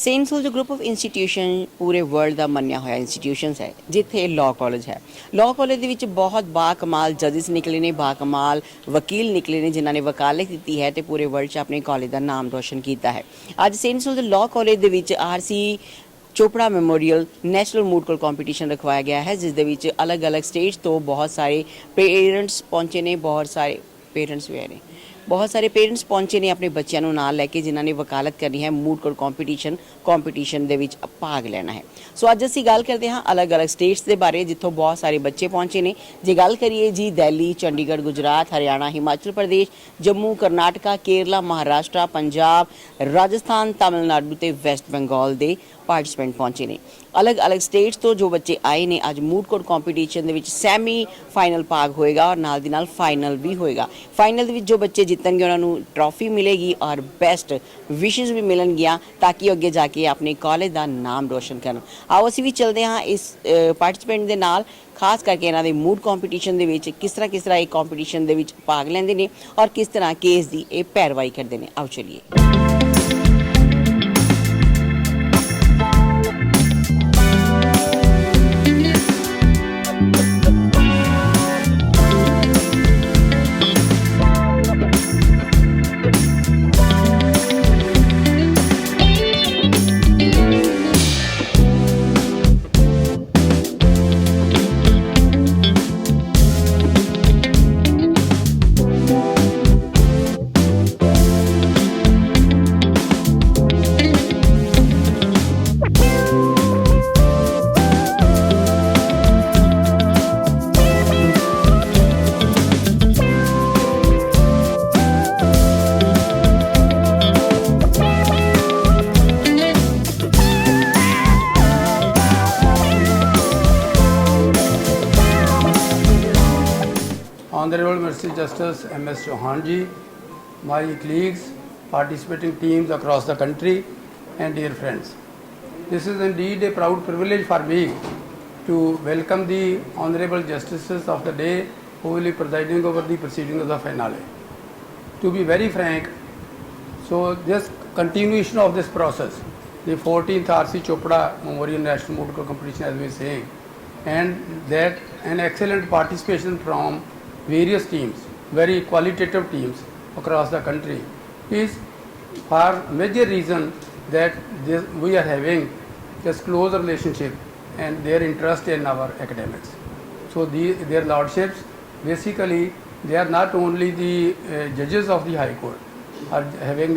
Saint soldier group of institution ਪੂਰੇ world ਦਾ ਮੰਨਿਆ ਹੋਇਆ ਇੰਸਟੀਟਿਊਸ਼ਨਸ ਹੈ, ਜਿੱਥੇ ਲਾਅ ਕਾਲਜ ਹੈ। ਲਾਅ ਕਾਲਜ ਦੇ ਵਿੱਚ ਬਹੁਤ ਬਾਕਮਾਲ ਜੱਜਿਸ ਨਿਕਲੇ ਨੇ, ਬਾਕਮਾਲ ਵਕੀਲ ਨਿਕਲੇ ਨੇ, ਜਿਨ੍ਹਾਂ ਨੇ ਵਕਾਲਤ ਕੀਤੀ ਹੈ ਤੇ ਪੂਰੇ ਵਰਲਡ 'ਚ ਆਪਣੇ ਕਾਲਜ ਦਾ ਨਾਮ ਰੋਸ਼ਨ ਕੀਤਾ ਹੈ। ਅੱਜ ਸੇਂਟ ਸੋਲਜਰ ਲਾਅ ਕਾਲਜ ਦੇ ਵਿੱਚ RC Chopra Memorial National Moot Court Competition ਰਖਵਾਇਆ ਗਿਆ ਹੈ, ਜਿਸ ਦੇ ਵਿੱਚ ਅਲੱਗ-ਅਲੱਗ ਸਟੇਟਸ ਤੋਂ ਬਹੁਤ ਸਾਰੇ ਪੇਰੈਂਟਸ ਪਹੁੰਚੇ ਨੇ। ਬਹੁਤ ਸਾਰੇ ਪੇਰੈਂਟਸ ਪਹੁੰਚੇ ਨੇ ਆਪਣੇ ਬੱਚਿਆਂ ਨੂੰ ਨਾਲ ਲੈ ਕੇ, ਜਿਨ੍ਹਾਂ ਨੇ ਵਕਾਲਤ ਕਰਨੀ ਹੈ, ਮੂਟ ਕੋਰਟ ਕੰਪੀਟੀਸ਼ਨ ਦੇ ਵਿੱਚ ਭਾਗ ਲੈਣਾ ਹੈ। ਸੋ ਅੱਜ ਅਸੀਂ ਗੱਲ ਕਰਦੇ ਹਾਂ ਅਲੱਗ-ਅਲੱਗ ਸਟੇਟਸ ਦੇ ਬਾਰੇ, ਜਿੱਥੋਂ ਬਹੁਤ ਸਾਰੇ ਬੱਚੇ ਪਹੁੰਚੇ ਨੇ। ਜੇ ਗੱਲ ਕਰੀਏ ਜੀ ਦਿੱਲੀ, ਚੰਡੀਗੜ੍ਹ, ਗੁਜਰਾਤ, ਹਰਿਆਣਾ, ਹਿਮਾਚਲ ਪ੍ਰਦੇਸ਼, ਜੰਮੂ, ਕਰਨਾਟਕਾ, ਕੇਰਲਾ, ਮਹਾਰਾਸ਼ਟਰ, ਪੰਜਾਬ, ਰਾਜਸਥਾਨ, ਤਾਮਿਲਨਾਡੂ ਤੇ ਵੈਸਟ ਬੰਗਾਲ ਦੇ ਪਾਰਟਿਸਪੈਂਟ ਪਹੁੰਚੇ ਨੇ। ਅਲੱਗ-ਅਲੱਗ ਸਟੇਟਸ ਤੋਂ ਜੋ ਬੱਚੇ ਆਏ ਨੇ, ਅੱਜ ਮੂਟ ਕੋਰਟ ਕੰਪੀਟੀਸ਼ਨ ਦੇ ਵਿੱਚ ਸੈਮੀ ਫਾਈਨਲ ਭਾਗ ਹੋਏਗਾ ਔਰ ਨਾਲ ਦੀ ਨਾਲ ਫਾਈਨਲ ਵੀ ਹੋਏਗਾ। ਫਾਈਨਲ ਦੇ ਵਿੱਚ ਜੋ ਬੱਚੇ ਜਿੱਤਣਗੇ ਉਹਨਾਂ ਨੂੰ ਟਰੋਫੀ ਮਿਲੇਗੀ ਔਰ ਬੈਸਟ ਵਿਸ਼ੇਸ ਵੀ ਮਿਲਣਗੀਆਂ, ਤਾਂ ਕਿ ਅੱਗੇ ਜਾ ਕੇ ਆਪਣੇ ਕਾਲਜ ਦਾ ਨਾਮ ਰੋਸ਼ਨ ਕਰਨ। ਆਓ ਅਸੀਂ ਵੀ ਚੱਲਦੇ ਹਾਂ ਇਸ ਪਾਰਟਿਸਪੈਂਟ ਦੇ ਨਾਲ, ਖਾਸ ਕਰਕੇ ਇਹਨਾਂ ਦੇ ਮੂਟ ਕੰਪੀਟੀਸ਼ਨ ਦੇ ਵਿੱਚ ਕਿਸ ਤਰ੍ਹਾਂ ਇਹ ਕੰਪੀਟੀਸ਼ਨ ਦੇ ਵਿੱਚ ਭਾਗ ਲੈਂਦੇ ਨੇ ਔਰ ਕਿਸ ਤਰ੍ਹਾਂ ਕੇਸ ਦੀ ਇਹ ਪੈਰਵਾਈ ਕਰਦੇ ਨੇ। ਆਓ ਚਲਿਏ। Honorable Mr. Justice M.S. Chauhan ji, my colleagues, participating teams across the country, and dear friends. This is indeed a proud privilege for me to welcome the Honorable Justices of the day who will be presiding over the proceedings of the finale. To be very frank, so this continuation of this process, the 14th R.C. Chopra Memorial National Moot Court Competition, as we are saying, and that an excellent participation from various teams, very qualitative teams across the country, is for major reason that we are having this close relationship and their interest in our academics. So their lordships, basically they are not only the judges of the High Court, are having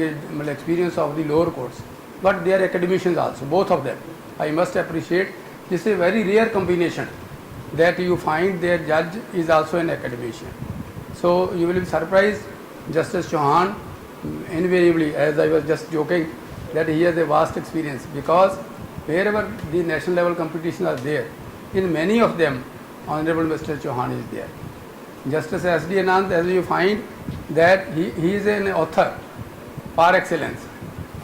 experience of the lower courts, but they are academicians also, both of them. I must appreciate this is a very rare combination that you find their judge is also an academician. So you will be surprised, Justice Chauhan, invariably, as I was just joking, that he has a vast experience, because wherever the national level competitions are there, in many of them, Honorable Mr. Chauhan is there. Justice S.D. Anand, as you find, that he is an author par excellence.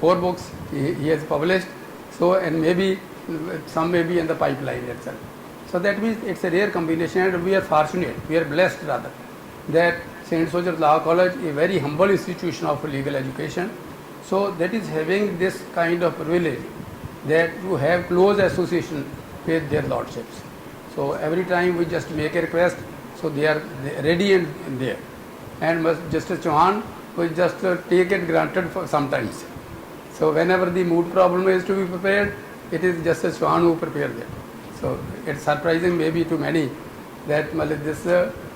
4 books he has published, so and maybe some may be in the pipeline itself. So that means it's a rare combination, and we are fortunate, we are blessed rather, that St. Soldier Law College, a very humble institution of legal education, so that is having this kind of privilege that to have close association with their lordships. So every time we just make a request, so they are ready and there. And Justice Chauhan will just take it granted for sometimes. So whenever the moot problem is to be prepared, it is Justice Chauhan who prepares it. So it's surprising maybe to many that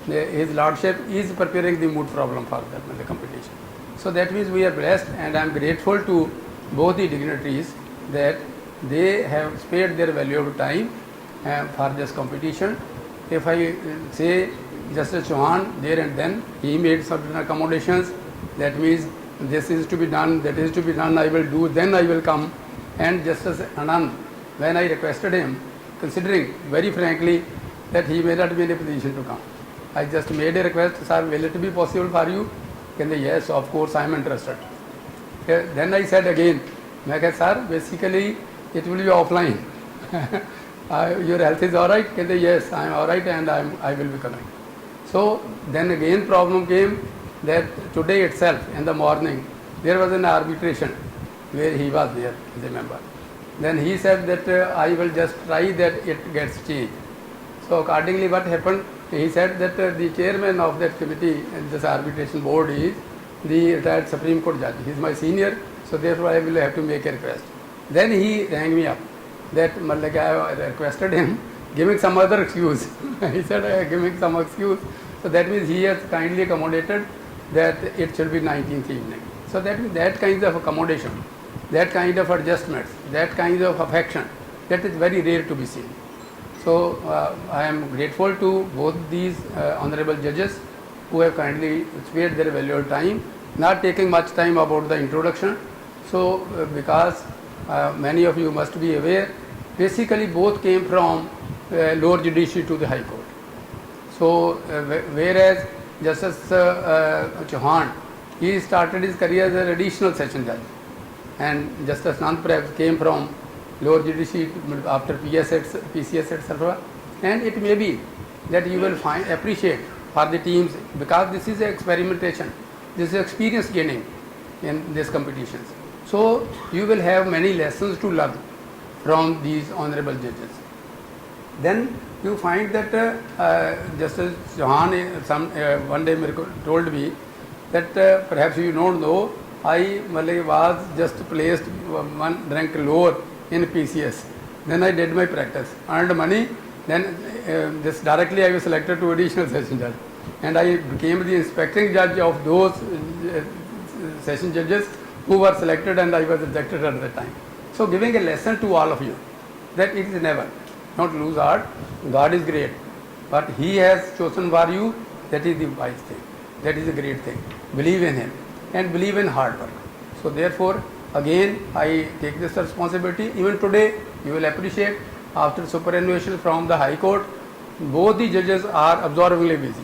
his lordship is preparing the moot problem for the competition. So that means we are blessed, and I am grateful to both the dignitaries that they have spared their valuable time for this competition. If I say Justice Chauhan there and then, he made certain accommodations, that means this is to be done, that is to be done, I will do, then I will come. And Justice Anand, when I requested him, considering very frankly that he may not be in a position to come, I just made a request, sir, will it be possible for you? Can they, yes, of course, I am interested. Then I said again, sir, basically it will be offline. Your health is alright? Can they, yes, I am alright and I will be coming. So then again problem came that today itself in the morning there was an arbitration where he was there as a member. Then he said that I will just try that it gets changed. So accordingly what happened, he said that the chairman of that committee and this arbitration board is the retired Supreme Court judge. He is my senior, so therefore I will have to make a request. Then he rang me up that like I requested him giving some other excuse. He said I am giving some excuse. So that means he has kindly accommodated that it should be 19th evening. So that means that kind of accommodation, that kind of adjustments, that kind of affection, that is very rare to be seen. So I am grateful to both these honorable judges who have kindly spared their valuable time, not taking much time about the introduction. So because many of you must be aware, basically both came from lower judiciary to the High Court. So whereas Justice Chauhan, he started his career as an additional session judge, and Justice Nandprab came from lower judiciary after PCS etc. And it may be that you will appreciate for the teams, because this is experimentation, this is experience gaining in these competitions. So you will have many lessons to learn from these honorable judges. Then you find that Justice Chauhan one day told me that perhaps you don't know, I was just placed one rank lower in PCS. Then I did my practice, earned money, then this directly I was selected to additional session judge, and I became the inspecting judge of those session judges who were selected, and I was rejected at that time. So giving a lesson to all of you that it is never, don't lose heart, God is great, but He has chosen for you, that is the wise thing, that is a great thing. Believe in Him and believe in hard work. So therefore again I take this responsibility. Even today you will appreciate, after superannuation from the High Court, both the judges are absorbingly busy,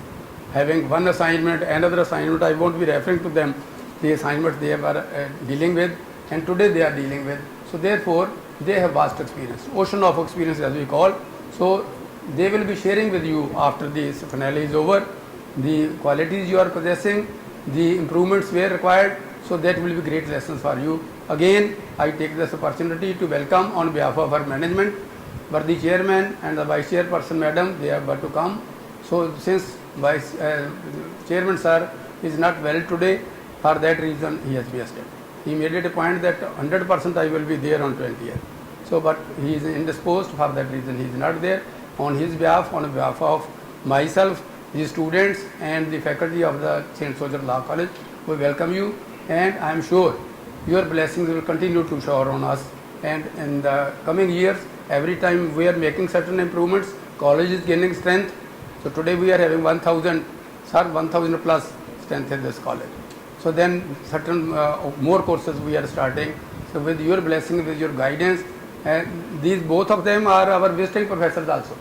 having one assignment, another assignment. I won't be referring to them, the assignments they were dealing with, and today they are dealing with. So therefore they have vast experience, ocean of experience as we call. So they will be sharing with you after this finale is over the qualities you are possessing, the improvements where required. So that will be great lessons for you. Again I take this opportunity to welcome on behalf of our management, but the chairman and the vice chairperson madam, they are about to come. So since vice chairman sir is not well today, for that reason he has rested. He made it a point that 100% I will be there on 20th. So but he is indisposed, for that reason he is not there. On his behalf, on behalf of myself, the students and the faculty of the St. Soldier Law College, we welcome you, and I am sure your blessings will continue to shower on us. And in the coming years, every time we are making certain improvements, college is gaining strength. So today we are having 1,000 plus strength in this college. So then certain more courses we are starting. So with your blessing, with your guidance, and these both of them are our visiting professors also.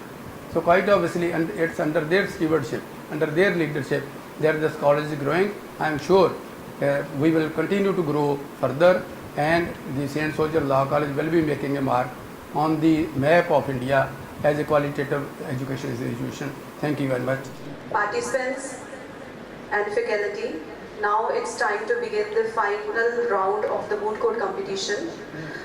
So quite obviously, and it's under their stewardship, under their leadership, that this college is growing. I am sure we will continue to grow further, and the St. Soldier Law College will be making a mark on the map of India as a qualitative education institution. Thank you very much. Participants and faculty, now it's time to begin the final round of the Moot Court competition.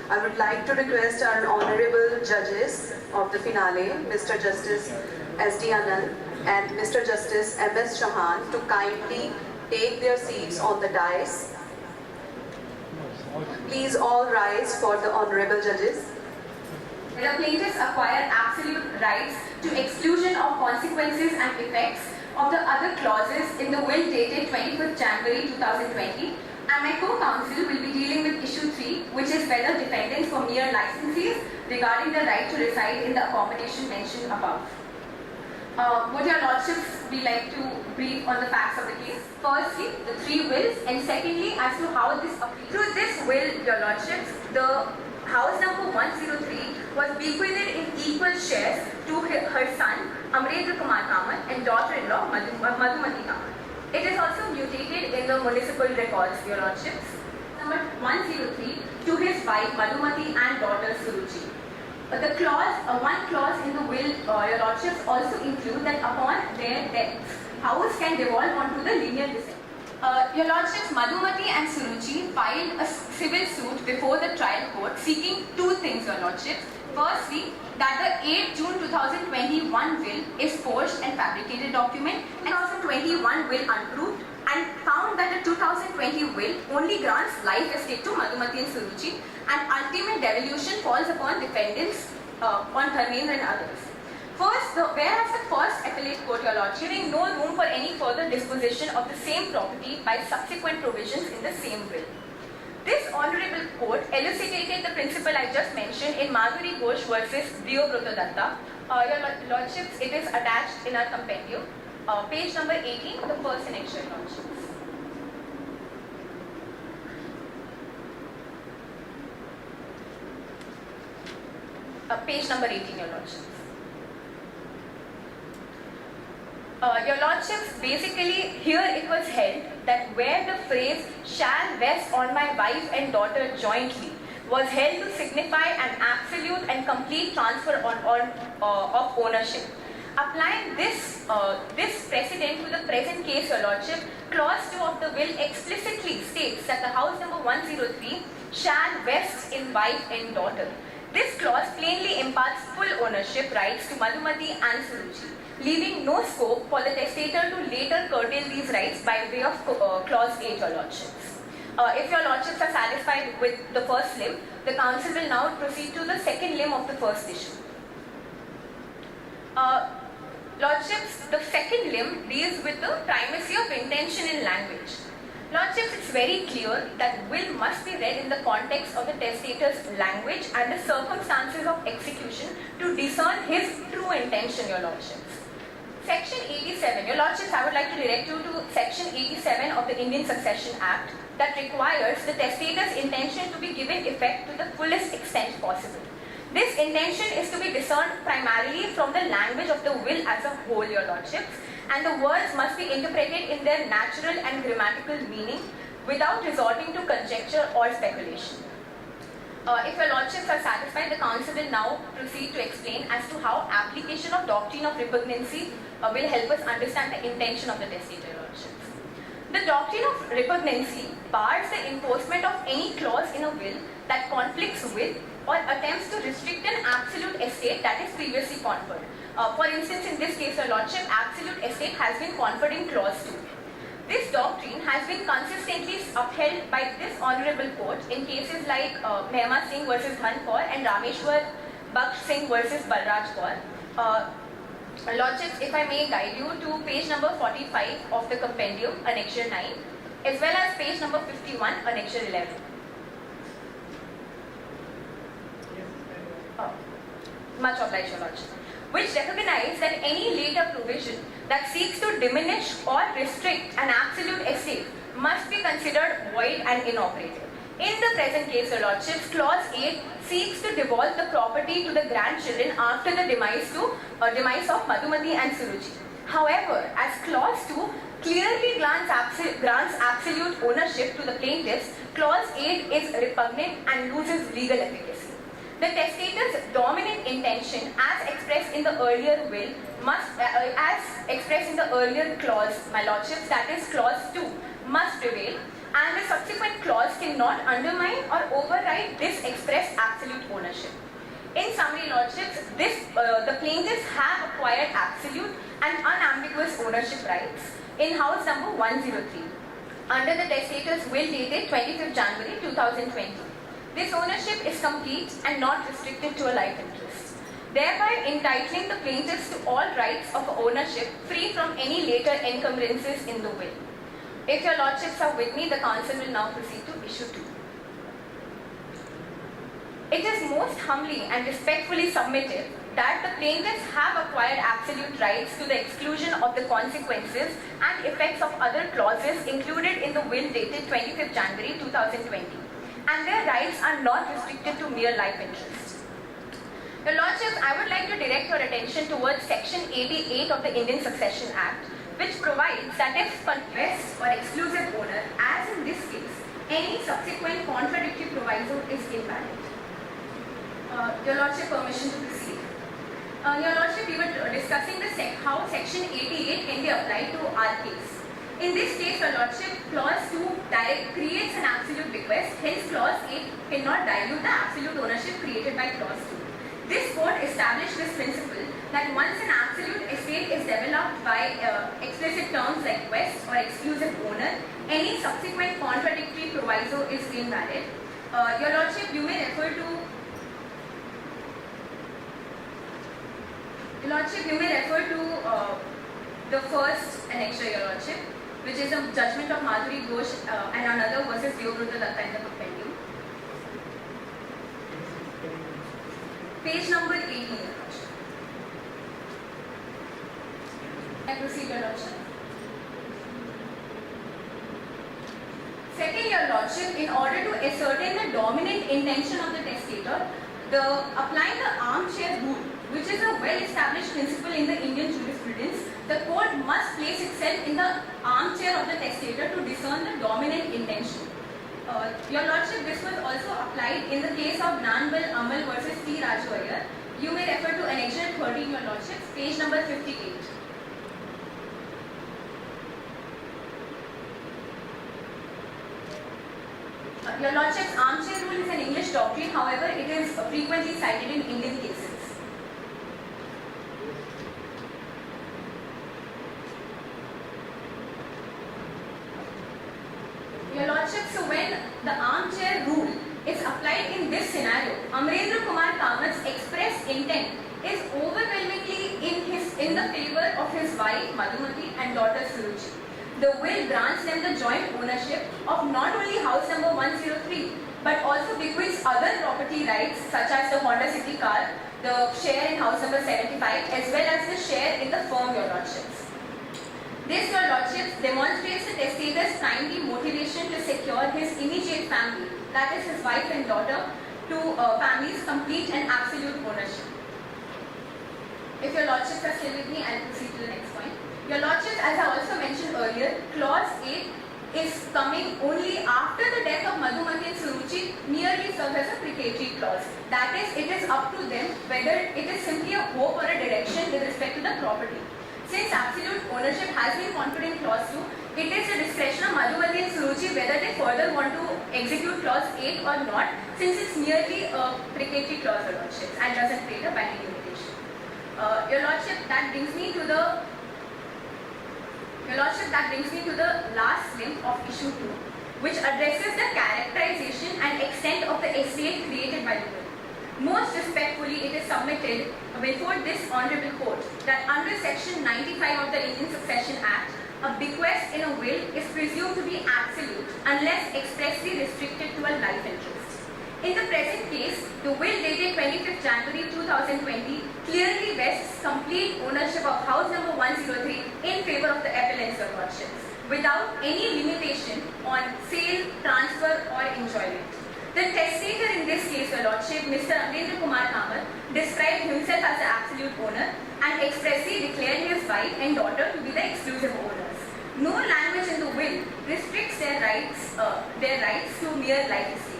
I would like to request our honorable judges of the finale, Mr. Justice S.D. Anand and Mr. Justice M.S. Chauhan, to kindly take their seats on the dais. Please all rise for the honorable judges. The plaintiffs acquire absolute rights to exclusion of consequences and effects of the other clauses in the will dated 25th January 2020, and my co-counsel will be dealing with issue 3, which is whether defendants were mere licensees regarding the right to reside in the accommodation mentioned above. Would your lordships be like to brief on the facts of the case? Firstly, the 3 wills, and secondly, as to how this applies. Through this will, your lordships, the house number 103 was bequeathed in equal shares to her son, Amrendra Kumar Kamat, and daughter-in-law, Madhumati Kamat. It is also mutated in the municipal records, your lordships. Number 103 to his wife, Madhumati, and daughter, Suruchi. The clause, one clause in the will, your lordships, also include that upon their death, house can devolve onto the lineal descent. Your Lordships, Madhumati and Suruchi filed a civil suit before the trial court seeking two things, Your Lordships. Firstly, that the 8 June 2021 will is forged and fabricated document, and 2021 will unproved, and found that the 2020 will only grants life estate to Madhumati and Suruchi, and ultimate devolution falls upon defendants on Dharmendra and others. First, whereas the first appellate court, Your Lordship, giving no room for any further disposition of the same property by subsequent provisions in the same will. This honourable court elucidated the principle I just mentioned in Madhuri Ghosh versus Dio Brotadatta. Your Lordships, it is attached in our compendium. Page number 18, the first annexure, Your Lordships. Page number 18, Your Lordships. Your Lordships, basically here it was held that where the phrase shall vest on my wife and daughter jointly was held to signify an absolute and complete transfer of ownership. Applying this precedent to the present case, Your Lordship, clause 2 of the will explicitly states that the house number 103 shall vest in wife and daughter. This clause plainly imparts full ownership rights to Madhumati and Suruchi, leaving no scope for the testator to later curtail these rights by way of clause 8, Your Lordships. If Your Lordships are satisfied with the first limb, the council will now proceed to the second limb of the first issue. Lordships, the second limb deals with the primacy of intention in language. Lordships, it's very clear that will must be read in the context of the testator's language and the circumstances of execution to discern his true intention, Your Lordships. Section 87, Your Lordships, I would like to direct you to Section 87 of the Indian Succession Act that requires the testator's intention to be given effect to the fullest extent possible. This intention is to be discerned primarily from the language of the will as a whole, Your Lordships, and the words must be interpreted in their natural and grammatical meaning without resorting to conjecture or speculation. If Your Lordships are satisfied, the council will now proceed to explain as to how application of doctrine of repugnancy will help us understand the intention of the testator, Your Lordships. The doctrine of repugnancy bars the enforcement of any clause in a will that conflicts with or attempts to restrict an absolute estate that is previously conferred. For instance, in this case, Your Lordship, absolute estate has been conferred in clause 2. This doctrine has been consistently upheld by this honourable court in cases like Mehma Singh versus Dhan Kaur and Rameshwar Baksh Singh versus Balraj Kaur. Lordships, if I may guide you to page number 45 of the compendium, annexure 9, as well as page number 51, annexure 11. Much obliged, Your Lordship. Which recognize that any later provision that seeks to diminish or restrict an absolute estate must be considered void and inoperative. In the present case, Your Lordships, clause 8 seeks to devolve the property to the grandchildren after the demise of Madhumati and Suruchi. However, as clause 2 clearly grants absolute ownership to the plaintiffs, clause 8 is repugnant and loses legal efficacy. The testator's dominant intention, as expressed in the earlier will, as expressed in the earlier clause, my lordships, that is clause 2, must prevail, and the subsequent clause cannot undermine or override this expressed absolute ownership. In summary, lordships, the plaintiffs have acquired absolute and unambiguous ownership rights in house number 103 under the testator's will dated 25th January 2020. This ownership is complete and not restricted to a life interest, thereby entitling the plaintiffs to all rights of ownership free from any later encumbrances in the will. If Your Lordships are with me, the council will now proceed to issue 2. It is most humbly and respectfully submitted that the plaintiffs have acquired absolute rights to the exclusion of the consequences and effects of other clauses included in the will dated 25th January 2020. And their rights are not restricted to mere life interests. Your Lordships, I would like to direct your attention towards Section 88 of the Indian Succession Act, which provides that if confessed or exclusive owner, as in this case, any subsequent contradictory proviso is invalid. Your Lordship, permission to proceed. Your Lordship, we were discussing how Section 88 can be applied to our case. In this case, Your Lordship, clause 2 creates an absolute bequest, hence clause 8 cannot dilute the absolute ownership created by clause 2. This court established this principle that once an absolute estate is developed by explicit terms like quest or exclusive owner, any subsequent contradictory proviso is invalid. Your Lordship, you may refer to the first annexure, Your Lordship, which is a judgment of Madhuri Ghosh and another versus Deobrata Datta in the compendium. Page number 18, Your Lordship. I proceed, Your Lordship. Second, Your Lordship, in order to ascertain the dominant intention of the testator, applying the armchair rule, which is a well-established principle in the Indian jurisprudence, the court must place itself in the armchair of the testator to discern the dominant intention. Your Lordship, this was also applied in the case of Nanbal Amal versus T. Raju Iyer. You may refer to Annexure 13, Your Lordship, page number 58. Your Lordship's armchair rule is an English doctrine, however, it is frequently cited in Indian cases. Your Lordship, so when the armchair rule is applied in this scenario, Amrendra Kumar Kamat's express intent is overwhelmingly in the favor of his wife Madhumati and daughter Suruchi. The will grants them the joint ownership of not only house number 103 but also bequeaths other property rights such as the Honda City car, the share in house number 75 as well as the share in the firm, Your Lordships. This, Your Lordships, demonstrates the testator's primary motivation to secure his immediate family, that is his wife and daughter, to family's complete and absolute ownership. If Your Lordships are still with me, I'll proceed to the next point. Your Lordships, as I also mentioned earlier, clause 8 is coming only after the death of Madhumati and Suruchi merely serves as a precatory clause. That is, it is up to them whether it is simply a hope or a direction with respect to the property. Since absolute ownership has been conferred in clause 2, it is the discretion of Madhumati and Suruchi whether they further want to execute clause 8 or not, since it's merely a precatory clause, Your Lordships, and doesn't create a binding limitation. Your Lordship, that brings me to the last limb of issue 2, which addresses the characterization and extent of the estate created by the will. Most respectfully, it is submitted before this honorable court that under section 95 of the Indian Succession Act, a bequest in a will is presumed to be absolute unless expressly restricted to a life interest. In the present case, the will dated 25th January 2020 clearly vests complete ownership of house number 103 in favor of the appellants, Your Lordships, without any limitation on sale, transfer or enjoyment. The testator in this case, Your Lordship, Mr. Amrendra Kumar Kamat, described himself as the absolute owner and expressly declared his wife and daughter to be the exclusive owners. No language in the will restricts their rights to mere life estate.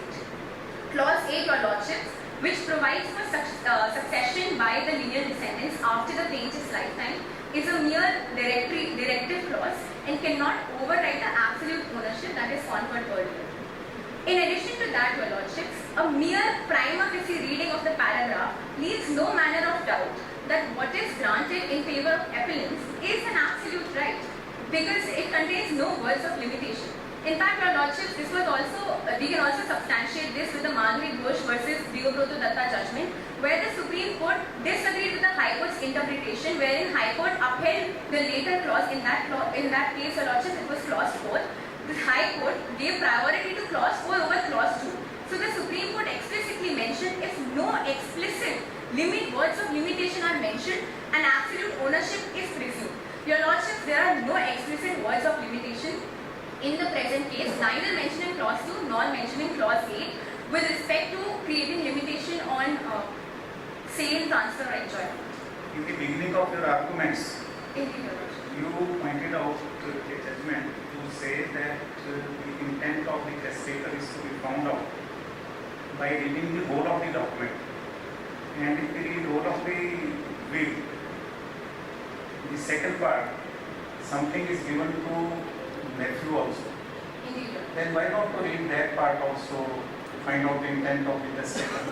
Clause 8, Your Lordships, which provides for succession by the lineal descendants after the plaintiff's lifetime, is a mere directive clause and cannot override the absolute ownership that is conferred earlier. In addition to that, Your Lordships, a mere prima facie reading of the paragraph leaves no manner of doubt that what is granted in favor of appellants is an absolute right because it contains no words of limitation. In fact, Your Lordships, we can also substantiate this with the Madhuri Ghosh versus Deobrata Datta judgment, where the Supreme Court disagreed with the High Court's interpretation, wherein High Court upheld the later clause. In that case, Your Lordships, it was clause 4. The High Court gave priority to clause 4 over clause 2. So the Supreme Court explicitly mentioned if no explicit words of limitation are mentioned, an absolute ownership is presumed. Your Lordship, there are no explicit words of limitation in the present case, neither mentioned in clause 2 nor mentioned in clause 8 with respect to creating limitation on sale, transfer or enjoyment. In the beginning of your arguments, Indeed, Your Lordship. you pointed out the judgment to say that the intent of the testator is to be found out by reading the whole of the document. And if we read whole of the will, the second part, something is given to nephew also. Indeed, Your Then why not to read that part also to find out the intent of the testator?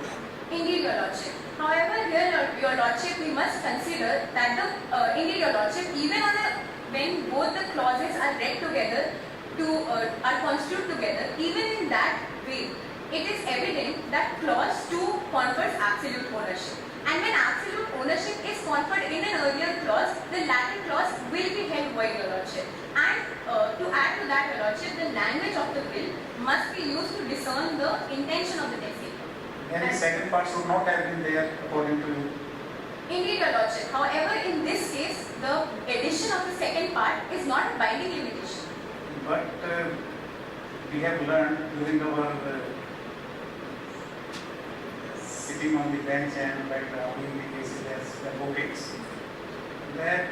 Indeed, Your Lordship. However, here, Your Lordship, we must consider that indeed, Your Lordship, even when both the clauses are read together, are construed together, even in that way, it is evident that clause 2 confers absolute ownership. And when absolute ownership is conferred in an earlier clause, the latter clause will be held void, Your Lordship. And to add to that, Your Lordship, the language of the will must be used to discern the intention of the testator. And the second part should not have been there according to you. Indeed, Your Lordship. However, in this case, the addition of the second part is not a binding limitation. But we have learned during our sitting on the bench and by drafting the cases as advocates that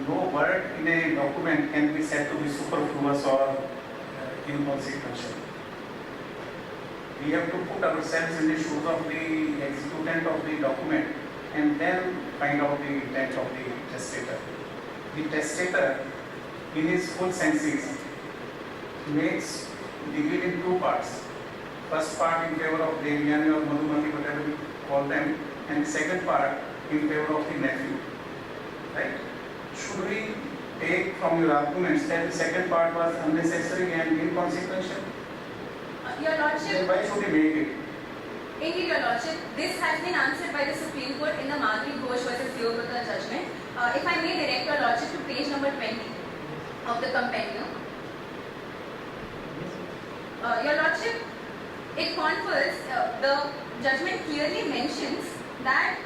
no word in a document can be said to be superfluous or inconsequential. We have to put ourselves in the shoes of the executant of the document and then find out the intent of the testator. The testator, in his full senses, makes the will in 2 parts. First part in favor of Devyani or Madhumati, whatever we call them, and the second part in favor of the nephew. Right? Should we take from your arguments that the second part was unnecessary and inconsequential? Your Lordship. Then why should we make it? Indeed, Your Lordship, this has been answered by the Supreme Court in the Madhuri Ghosh versus Deobata judgment. If I may direct Your Lordship to page number 20 of the compendium. Your Lordship, it confers, the judgment clearly mentions that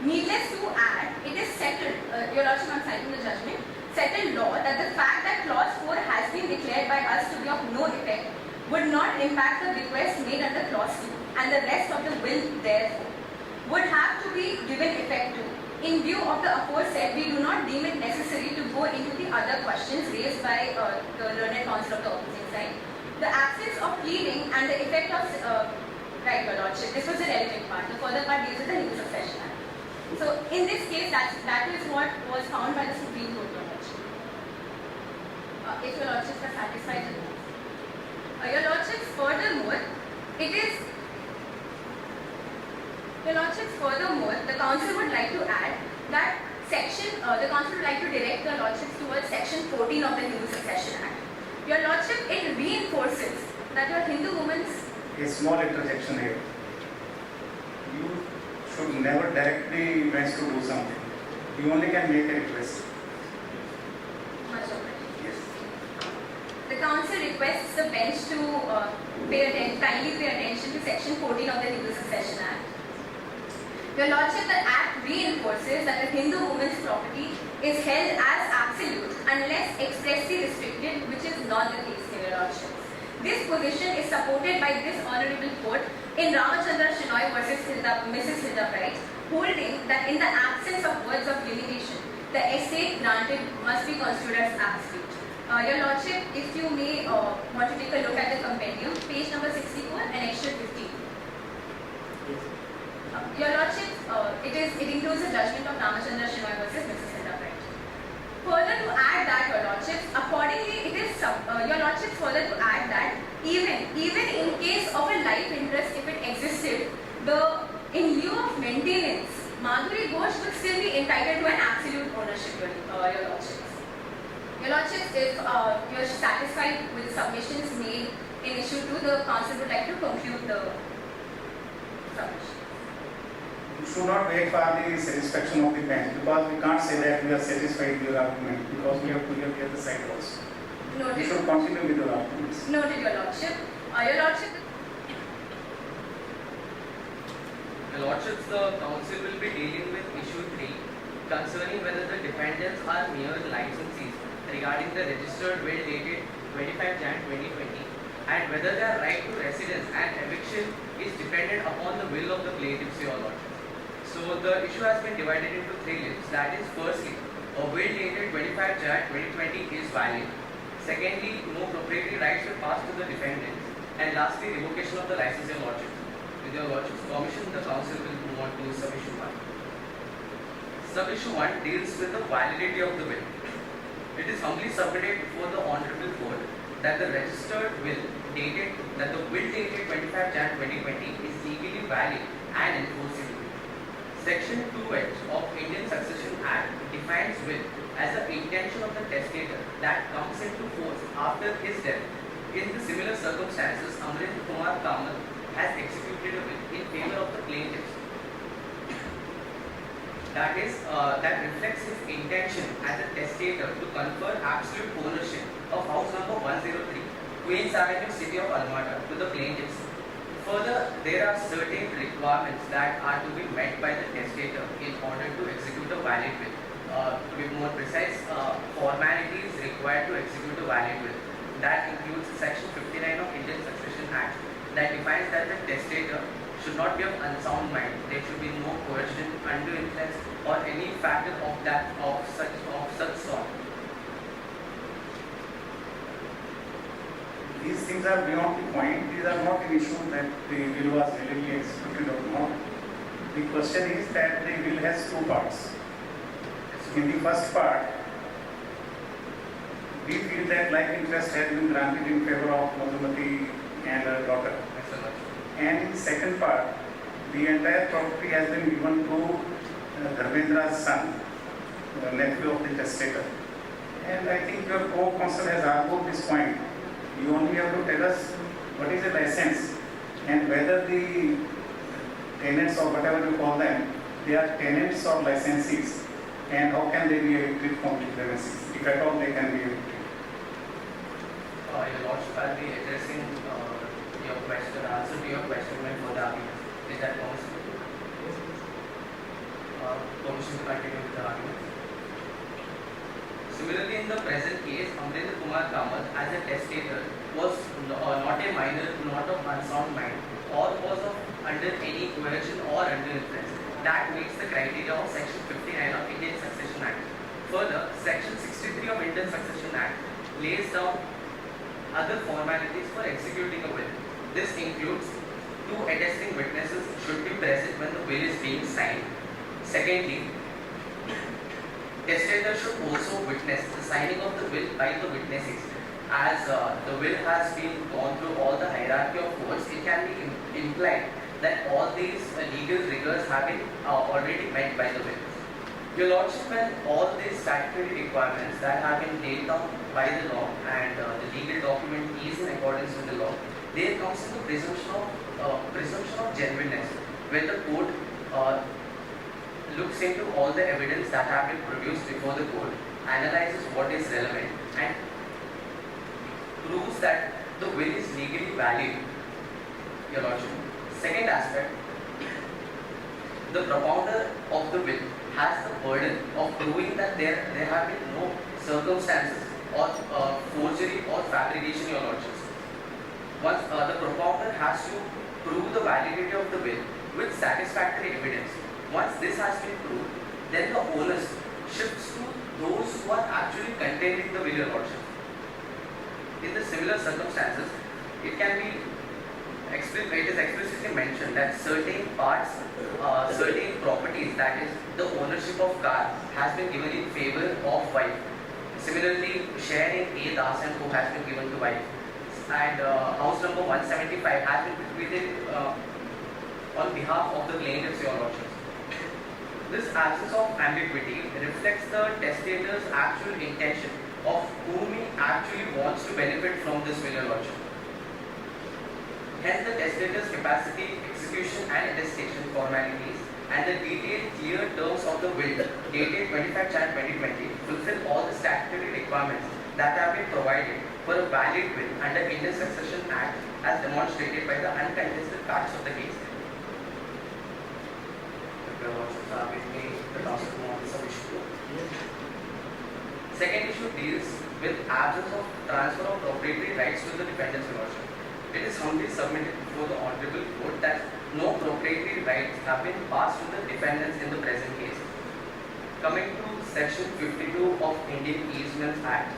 needless to add, it is settled, Your Lordship, I am citing the judgment, settled law that the fact that clause 4 has been declared by us to be of no effect would not impact the request made under clause 2 and the rest of the will therefore would have to be given effect to. In view of the aforesaid, we do not deem it necessary to go into the other questions raised by the learned counsel of the opposing side. The absence of pleading and the effect of, right, Your Lordship, this was the relevant part. The further part deals with the new succession act. So in this case, that is what was found by the Supreme Court, Your Lordship. If Your Lordships are satisfied with this. Your Lordships, furthermore, the Council would like to add that the Council would like to direct Your Lordships towards section 14 of the New Succession Act. Your Lordship, it reinforces that your Hindu woman's... A small interjection here. You should never directly request to do something. You only can make a request. Much of it. Yes. The Council requests the bench to kindly pay attention to section 14 of the New Succession Act. Your Lordship, the Act reinforces that the Hindu woman's property is held as absolute unless expressly restricted, which is not the case here, Your Lordship. This position is supported by this Honorable Court in Ramachandra Shenoy versus Mrs. Hilda Bright, holding that in the absence of words of limitation, the estate granted must be construed as absolute. Your Lordship, if you may want to take a look at the compendium, page number 64 and extra 15. Your Lordship, it includes the judgment of Ramachandra Shenoy versus Mrs. Hilda Bright. Further to add that, Your Lordship, accordingly, it is Your Lordship further to add that even in case of a life interest, if it existed, in lieu of maintenance, Madhuri Ghosh would still be entitled to an absolute ownership, Your Lordship. Your Lordship, if you are satisfied with the submissions made in issue 2, the Council would like to conclude the submission. You should not wait for the satisfaction of the bench because we can't say that we are satisfied with your argument because we have to hear the other side also. Noted. You should continue with your arguments. Noted, Your Lordship. Your Lordship. Your Lordships, the Council will be dealing with issue 3 concerning whether the defendants are mere licensees regarding the registered will dated 25 Jan 2020 and whether their right to residence and eviction is dependent upon the will of the plaintiffs, Your Lordship. So the issue has been divided into 3 limbs. That is, firstly, a will dated 25 Jan 2020 is valid. Secondly, no proprietary rights will pass to the defendants. And lastly, revocation of the license, Your Lordship. With Your Lordship's permission, the Council will move on to sub-issue 1. Sub-issue 1 deals with the validity of the will. It is humbly submitted before the Honorable Court that the registered will dated 25 Jan 2020 is legally valid and enforceable. Section 2H of Indian Succession Act defines will as the intention of the testator that comes into force after his death. In the similar circumstances, Amrendra Kumar Kamal has executed a will in favor of the plaintiffs. That reflects his intention as a testator to confer absolute ownership of house number 103, Queen's Avenue, City of Almata, to the plaintiffs. Further, there are certain requirements that are to be met by the testator in order to execute a valid will. To be more precise, formalities required to execute a valid will. That includes Section 59 of Indian Succession Act that defines that the testator should not be of unsound mind. There should be no coercion, undue influence, or any factor of such sort. These things are beyond the point. These are not an issue that the will was really executed or not. The question is that the will has two parts. In the first part, we feel that life interest has been granted in favor of Madhumati and her daughter. And in the second part, the entire property has been given to Dharmendra's son, the nephew of the testator. And I think your co-counsel has argued this point. You only have to tell us what is a license and whether the tenants or whatever you call them, they are tenants or licensees, and how can they be evicted from the premises, if at all they can be evicted. Your Lordship, I'll be addressing your question, answer to your question for the argument. Is that possible? Permission to continue with the argument. Similarly, in the present case, Amrendra Kumar Kamal as a testator was not a minor, not of unsound mind, or was under any coercion or under influence. That meets the criteria of Section 59 of Indian Succession Act. Further, Section 63 of Indian Succession Act lays down other formalities for executing a will. This includes two attesting witnesses should be present when the will is being signed. Secondly, testator should also witness the signing of the will by the witnesses. As the will has been gone through all the hierarchy of courts, it can be implied that all these legal rigors have been already met by the will. Your Lordship, when all these statutory requirements that have been laid down by the law and the legal document is in accordance with the law, there comes in the presumption of genuineness, when the court looks into all the evidence that have been produced before the court, analyzes what is relevant, and proves that the will is legally valid. Your Lordship. Second aspect, the propounder of the will has the burden of proving that there have been no circumstances or forgery or fabrication, Your Lordships. Once the propounder has to prove the validity of the will with satisfactory evidence. Once this has been proved, then the onus shifts to those who are actually containing the will, Your Lordship. In the similar circumstances, it is explicitly mentioned that certain parts, certain properties, that is the ownership of car, has been given in favor of wife. Similarly, share in A. Dasan, who has been given to wife. And house number 175 has been bequeathed on behalf of the plaintiffs, Your Lordship. This absence of ambiguity reflects the testator's actual intention of whom he actually wants to benefit from this will, Your Lordship. Hence, the testator's capacity, execution and attestation formalities and the detailed clear terms of the will dated 25 Jan 2020 fulfill all the statutory requirements that have been provided for a valid will under Indian Succession Act as demonstrated by the uncontested facts of the case. Second issue deals with absence of transfer of proprietary rights to the defendant's lordship. It is humbly submitted before the Honorable Court that no proprietary rights have been passed to the defendants in the present case. Coming to Section 52 of Indian Easements Act,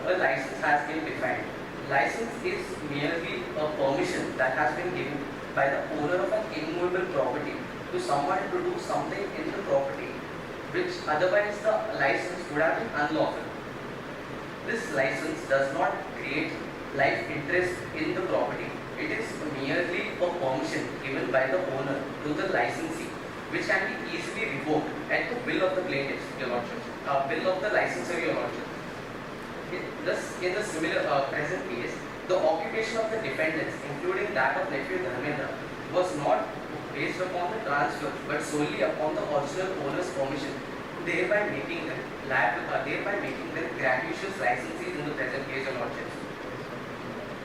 a license has been defined. License is merely a permission that has been given by the owner of an immovable property to someone to do something in the property which otherwise the license would have been unlawful. This license does not create life interest in the property. It is merely a permission given by the owner to the licensee, which can be easily revoked at the will of the plaintiff, Your Lordship, will of the licensor, Your Lordship. Thus, in the similar present case, the occupation of the defendants, including that of nephew Dharmendra, was not based upon the transfer, but solely upon the original owner's permission, thereby making them gratuitous licensees in the present case, Your Lordship.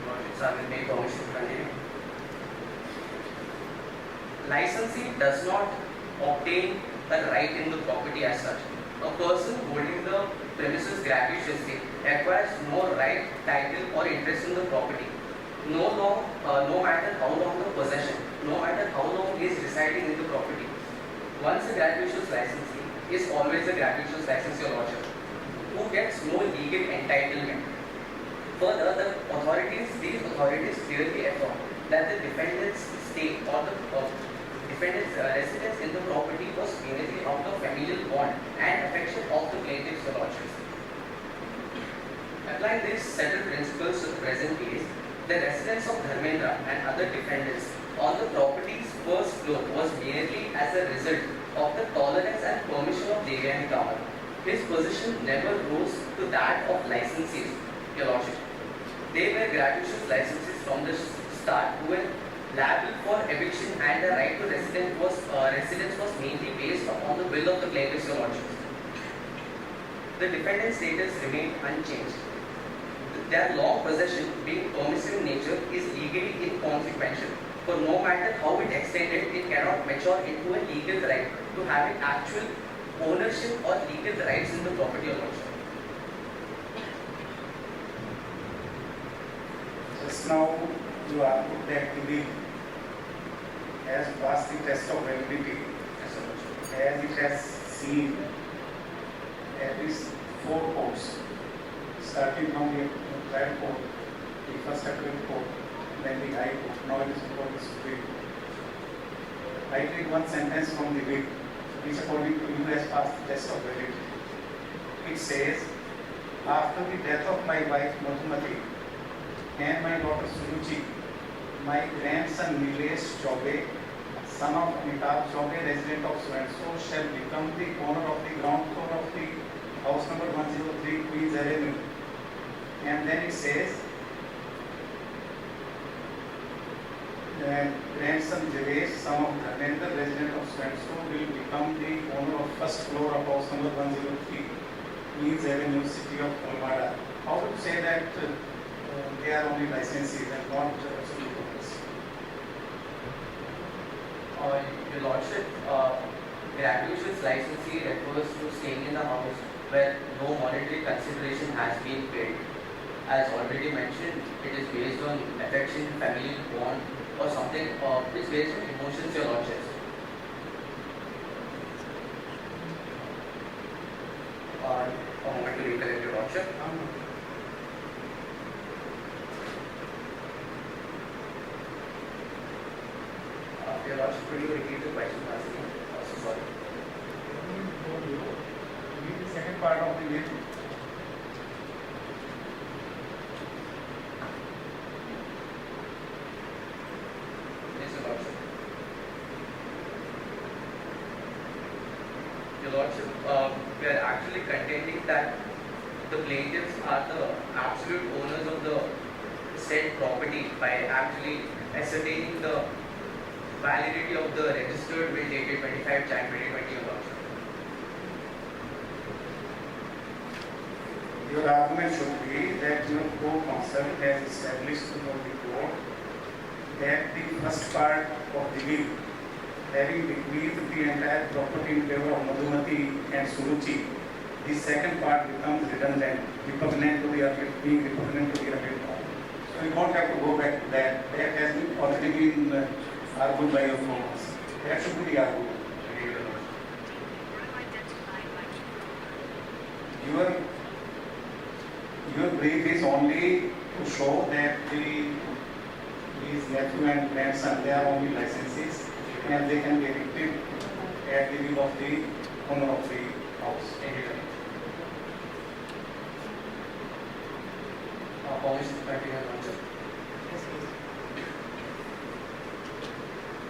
Lordships, I will make permission to continue. Licensee does not obtain a right in the property as such. A person holding the premises gratuitously acquires no right, title or interest in the property. No matter how long the possession, no matter how long he is residing in the property. Once a gratuitous licensee is always a gratuitous licensee, Your Lordship, who gets no legal entitlement. Further, these authorities clearly affirm that the defendant's stay or the defendant's residence in the property was merely out of familial bond and affection of the plaintiff's, Your Lordship. Applying these settled principles to the present case, the residence of Dharmendra and other defendants on the property's first floor was merely as a result of the tolerance and permission of Devyani Kamal. His position never rose to that of licensees, Your Lordship. They were gratuitous licensees from the start who were liable for eviction, and the right to residence was mainly based upon the will of the plaintiffs, Your Lordship. The defendant's status remained unchanged. Their long possession, being permissive in nature, is legally inconsequential. For no matter how it extended, it cannot mature into a legal right to having actual ownership or legal rights in the property, Your Lordship. Just now you argued that the bill has passed the test of validity as it has seen at least 4 courts, starting from the trial court, the first appellate court, then the High Court, now it is before the Supreme Court. I take one sentence from the bill, which according to you has passed the test of validity. It says, after the death of my wife Madhumati and my daughter Suruchi, my grandson Nilesh Chaube, son of Amitabh Chaube, resident of so-and-so, shall become the owner of the ground floor of the house number 103 Queen's Avenue. And then it says, grandson Javesh, son of Dharmendra, resident of so-and-so, will become the owner of first floor of house number 103 Queen's Avenue, city of Kolkata. How would you say that they are only licensees and not absolute owners? Your Lordship, gratuitous licensee refers to staying in the house where no monetary consideration has been paid. As already mentioned, it is based on affection, family bond, or something. It's based on emotions, Your Lordship. A moment to recollect, Your Lordship. Your Lordship, could you repeat the question once again? So sorry. Read the second part of the bill. Yes, Your Lordship. Your Lordship, we are actually contending that the plaintiffs are the absolute owners of the said property by actually ascertaining the validity of the registered will dated 25 Jan 2020, Your Lordship. Your argument should be that your co-counsel has established before the court that the first part of the will, having bequeathed the entire property in favor of Madhumati and Suruchi, the second part becomes redundant, repugnant to the being repugnant to the appeal. So you don't have to go back to that. That has already been argued by your co-counsel. That should be the argument. Your brief is only to show that his nephew and grandson, they are only licensees and they can be evicted at the will of the owner of the house. Permission to continue, Lordship.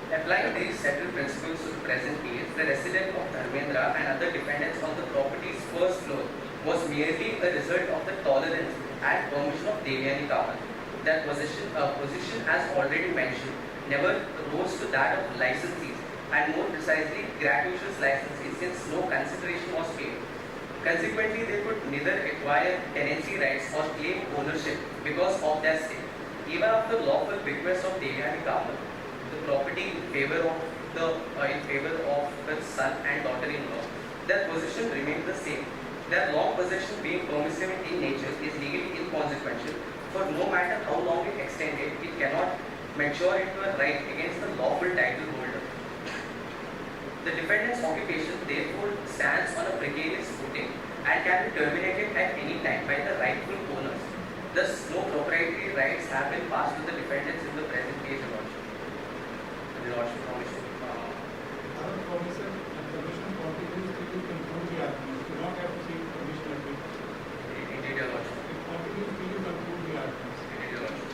Applying these settled principles to the present case, the resident of Dharmendra and other dependents on the property's first floor was merely a result of the tolerance and permission of Devyani Kamal. That position, as already mentioned, never rose to that of licensees, and more precisely gratuitous licensees, since no consideration was paid. Consequently, they could neither acquire tenancy rights or claim ownership because of their stay. Even after lawful bequest of Devyani Kamal, the property in favor of the son and daughter-in-law, their position remained the same. Their long possession being permissive in nature is legally inconsequential, for no matter how long it extended, it cannot mature into a right against the lawful title holder. The defendant's occupation therefore stands on a precarious footing and can be terminated at any time by the rightful owners. Thus, no proprietary rights have been passed to the defendants in the present case, Your Lordship. The Lordship permission. Our commission continues to conclude the argument. Do not have to seek permission at this. Indeed, Your Lordship. It continues to conclude the argument. Indeed, Your Lordship.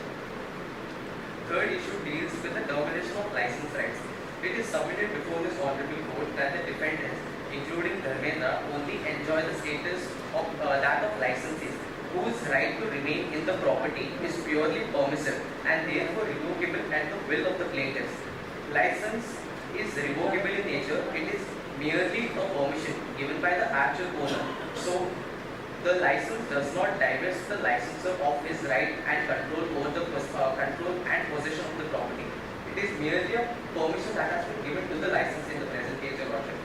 Third issue deals with the termination of license rights. It is submitted before this honorable court that the defendants, including Dharmendra, only enjoy the status of that of licensees, whose right to remain in the property is purely permissive and therefore revocable at the will of the plaintiffs. License is revocable in nature. It is merely a permission given by the actual owner. So, the license does not divest the licensor of his right and control over the control and possession of the property. It is merely a permission that has been given to the licensee in the present case, Your Lordship.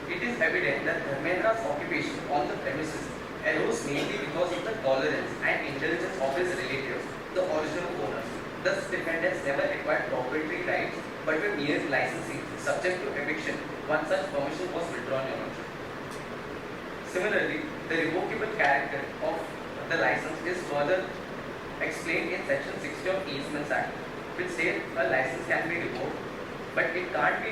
It is evident that Dharmendra's occupation on the premises arose mainly because of the tolerance and indulgence of his relatives, the original owners. Thus, defendants never acquired proprietary rights but were mere licensees subject to eviction once such permission was withdrawn, Your Lordship. Similarly, the revocable character of the license is further explained in section 60 of Easements Act, which says a license can be revoked, but it can't be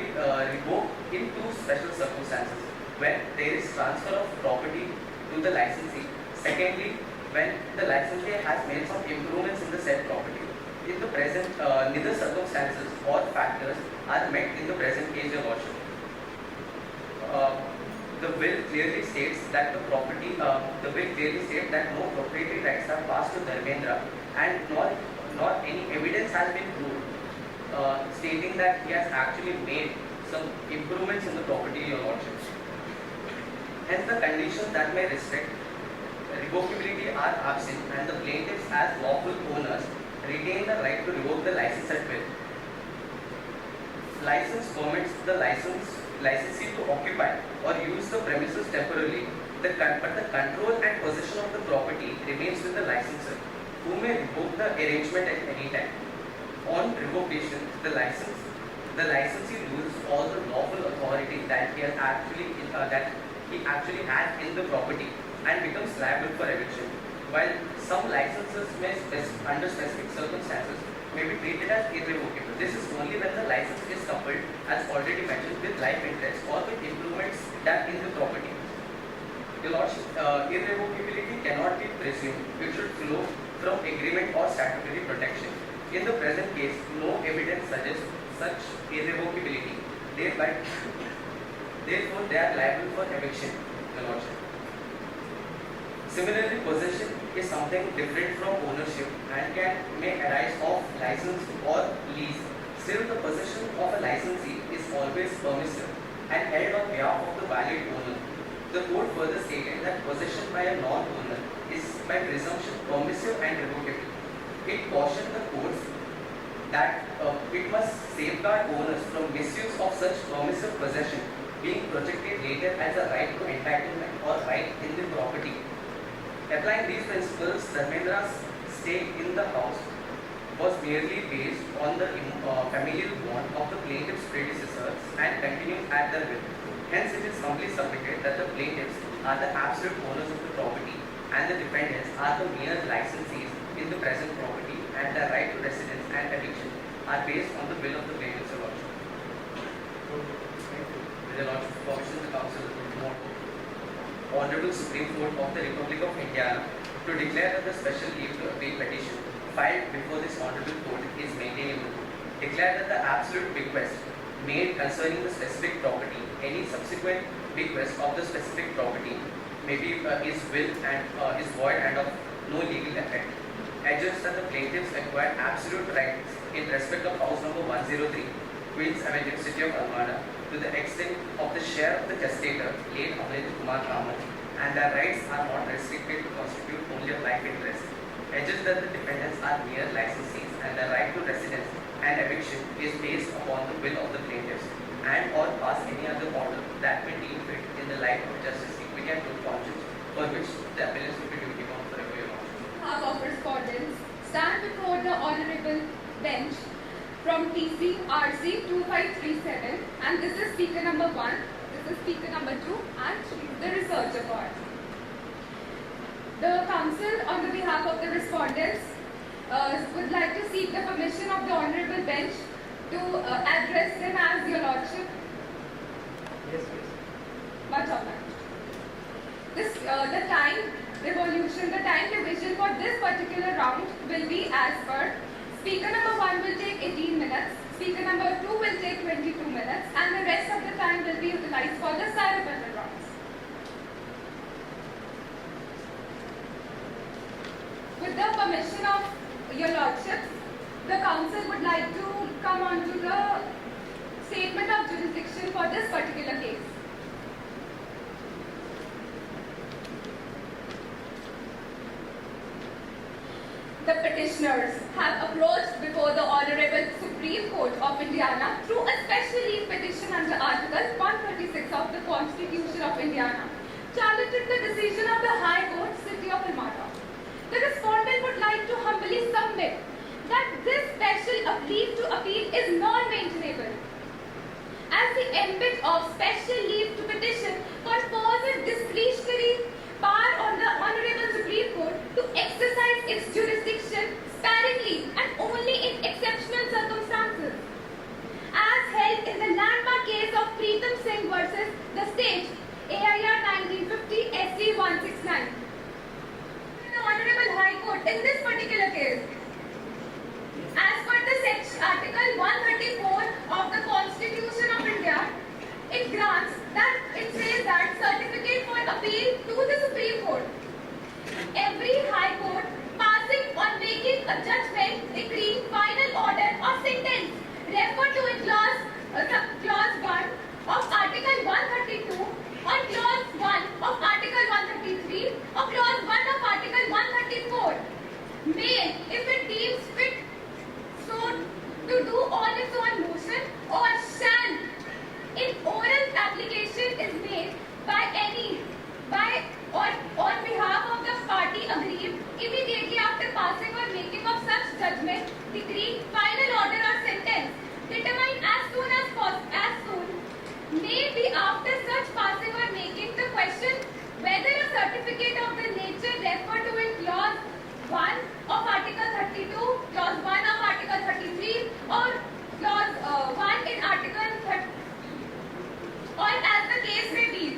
revoked in two special circumstances: when there is transfer of property to the licensee. Secondly, when the licensee has made some improvements in the said property. In the present, neither circumstances or factors are met in the present case, Your Lordship. The will clearly states that no proprietary rights are passed to Dharmendra, and nor any evidence has been proved stating that he has actually made some improvements in the property, Your Lordship. Hence, the conditions that may restrict revocability are absent, and the plaintiffs as lawful owners retain the right to revoke the license at will. License permits the licensee to occupy or use the premises temporarily, but the control and possession of the property remains with the licensor, who may revoke the arrangement at any time. On revocation, the licensee loses all the lawful authority that he actually had in the property and becomes liable for eviction. While some licenses may, under specific circumstances, may be treated as irrevocable. This is only when the license is coupled, as already mentioned, with life interest or with improvements done in the property. Your Lordship, irrevocability cannot be presumed. It should flow from agreement or statutory protection. In the present case, no evidence suggests such irrevocability. Therefore, they are liable for eviction, Your Lordship. Similarly, possession is something different from ownership and may arise of license or lease. Still, the possession of a licensee is always permissive and held on behalf of the valid owner. The court further stated that possession by a non-owner is by presumption permissive and revocable. It cautioned the courts that it must safeguard owners from misuse of such permissive possession being projected later as a right to entitlement or right in the property. Applying these principles, Dharmendra's stay in the house was merely based on the familial bond of the plaintiff's predecessors and continued at their will. Hence, it is humbly submitted that the plaintiffs are the absolute owners of the property and the defendants are the mere licensees in the present property, and their right to residence and eviction are based on the will of the plaintiffs. Your Lordship. With the Lordship permission, the Council will move on. Honorable Supreme Court of the Republic of India to declare that the special leave to appeal petition filed before this honorable court is maintainable, declare that the absolute bequest made concerning the specific property, any subsequent bequest of the specific property may be is will and is void and of no legal effect. Adjust that the plaintiffs acquire absolute rights in respect of house number 103, Queens Avenue, City of Almada, to the extent of the share of the testator, late Amrit Kumar Raman, and their rights are not restricted to constitute only a life interest. Adjust that the defendants are mere licensees and the right to residence and eviction is based upon the will of the plaintiffs, and or pass any other order that may deem fit in the light of justice, equity and good conscience, for which the appellants will be duty bound forever, Your Honor. Behalf of respondents, stand before the honorable bench from TC RC 2537, and this is speaker number 1, this is speaker number 2, and she is the researcher part. The counsel, on the behalf of the respondents, would like to seek the permission of the honorable bench to address them as Your Lordship. Yes, yes. Much obliged. This, the time division for this particular round will be as per: speaker number 1 will take 18 minutes, speaker number 2 will take 22 minutes, and the rest of the time will be utilized for the cyber rounds. With the permission of Your Lordship, the counsel would like to come on to the statement of jurisdiction for this particular case. The petitioners have approached before the Honorable Supreme Court of Indiana through a special leave petition under Article 136 of the Constitution of Indiana, challenging the decision of the High Court, City of Almada. The respondent would like to humbly submit that this special leave to appeal is non-maintainable, as the ambit of special leave to petition confers a discretionary power on the Honorable Supreme Court to exercise its jurisdiction sparingly and only in exceptional circumstances, as held in the landmark case of Preetham Singh versus the State, AIR 1950 SC 169. The Honorable High Court in this particular case, as per the Article 134 of the Constitution of India, it grants that it says that certificate for appeal to the Supreme Court. Every High Court passing on making a judgment, decree, final order or sentence refer to in clause 1 of Article 132 or clause 1 of Article 133 or clause 1 of Article 134 may, if it deems fit so to do on its own motion, or shall in oral application is made by or on behalf of the party aggrieved immediately after passing or making of such judgment, decree, final order or sentence, determined as soon may be after such passing or making the question whether a certificate of the nature referred to in clause 1 of Article 32, clause 1 of Article 33 or clause 1 in Article 30, or as the case may be.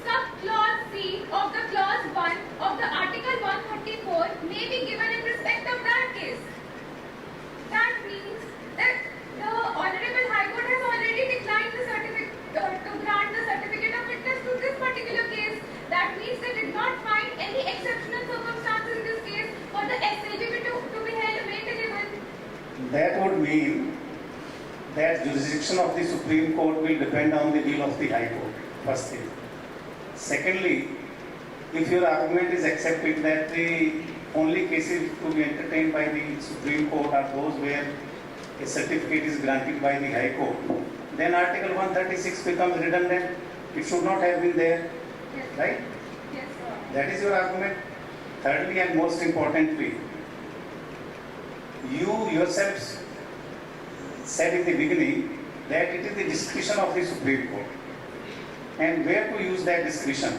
Sub-clause C of the clause 1 of the Article 134 may be given in respect of that case. That means that the Honorable High Court has already declined the certificate to grant the certificate of fitness to this particular case. That means they did not find any exceptional circumstances in this case for the SLB to be held maintainable. That would mean that jurisdiction of the Supreme Court will depend on the will of the High Court, first thing. Secondly, if your argument is accepted that the only cases to be entertained by the Supreme Court are those where a certificate is granted by the High Court, then Article 136 becomes redundant. It should not have been there, Yes. right? Yes, sir. That is your argument. Thirdly and most importantly, you yourselves said in the beginning that it is the discretion of the Supreme Court. And where to use that discretion?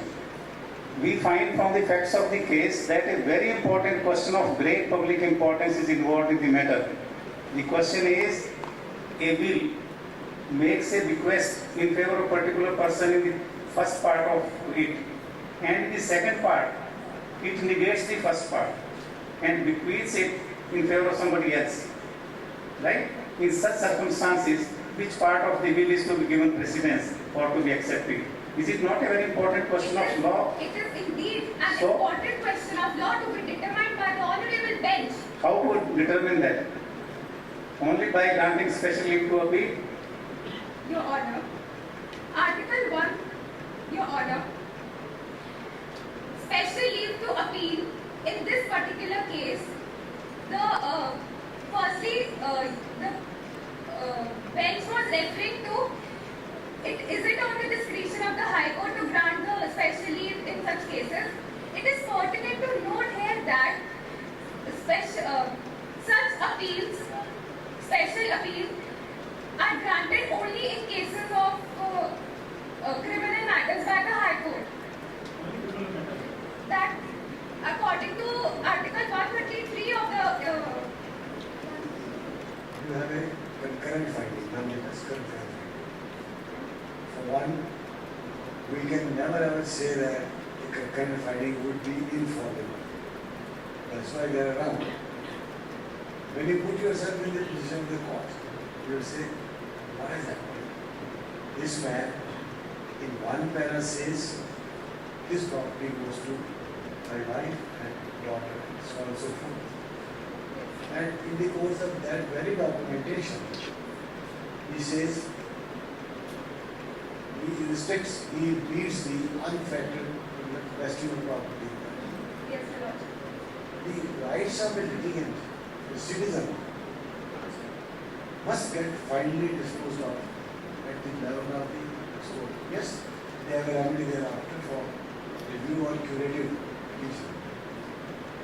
We find from the facts of the case that a very important question of great public importance is involved in the matter. The question is, a will makes a bequest in favor of a particular person in the first part of it, and in the second part, it negates the first part and bequeaths it in favor of somebody else. Right? In such circumstances, which part of the will is to be given precedence or to be accepted? Is it not a very important question of law? It is indeed an So- important question of law to be determined by the honorable bench. How to determine that? Only by granting special leave to appeal? Your Honor, Article 1, Your Honor, special leave to appeal in this particular case, firstly, the bench was referring to is it on the discretion of the High Court to grant the special leave in such cases? It is pertinent to note here that such appeals, special appeals, are granted only in cases of criminal matters by the High Court. That, according to Article 133 of the You have a concurrent finding, nonetheless concurrent finding. For one, we can never ever say that a concurrent finding would be infallible. That's why they are around. When you put yourself in the position of the court, you will say, what has happened? This man, in one para says, his property goes to my wife and daughter, so on and so forth. And in the course of that very documentation, he says, he restricts, he leaves the unfettered vestigial property. yes, Your Lord. The rights of a litigant, the citizen, must get finally disposed of at the level of the court. Yes, they have a remedy thereafter for review or curative petition.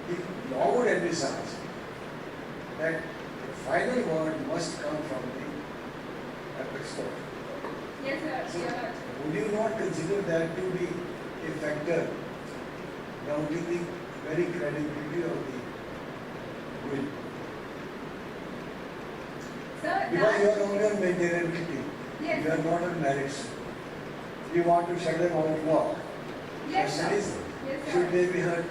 The law would envisage that the final word must come from the apex court. Yes, So, Your Lord. would you not consider that to be a factor doubting the very credibility of the will? Sir, Because you that, are only on maintainability, yes, you are not on merits. You want to shut them out of law. yes, Question sir. is, Yes, sir. should they be heard?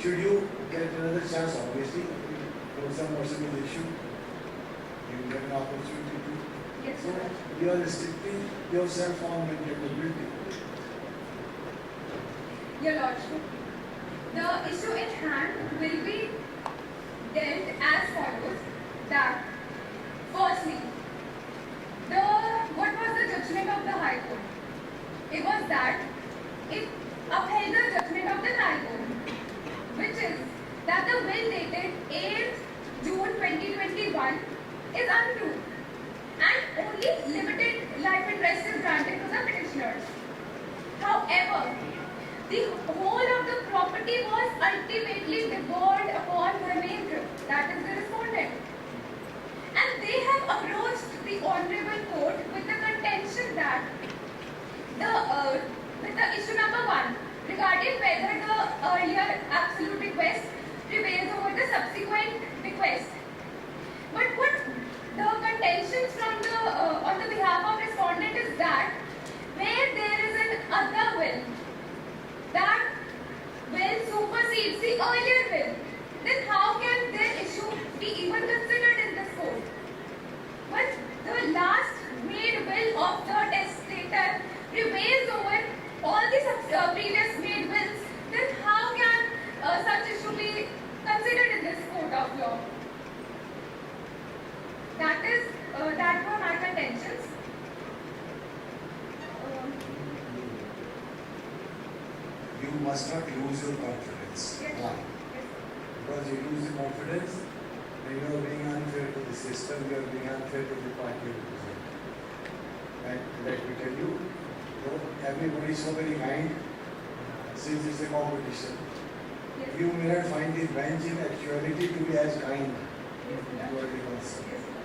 Should you get another chance, obviously, if some person is issued, you will get an opportunity to. Yes, So, sir. you are restricting yourself on maintainability. Your Lordship, the issue in hand will be dealt as follows: that firstly, what was the judgment of the High Court? It was that it upheld the judgment of the High Court, which is that the will dated 8th June 2021 is untrue and only limited life interest is granted to the petitioners. However, the whole of the property was ultimately devolved upon the remainder, that is the respondent. And they have approached the Honorable Court with the contention that with the issue number 1 regarding whether the earlier absolute request prevails over the subsequent request. But what the contentions from the on the behalf of respondent is that where there is an other will, that will supersedes the earlier will, then how can their issue be even considered in this court? But the last made will of the testator prevails over all the previous made wills, then how can such issue be considered in this court of law? That were my contentions. You must not lose your confidence. Yes. One. Because you lose your confidence, then you are being unfair to the system, you are being unfair to the party you represent. And let me tell you, everybody is so very kind, since it's a competition. Yes. You may not find the bench in actuality to be as kind Yes, to sir. everyone else. Yes, sir.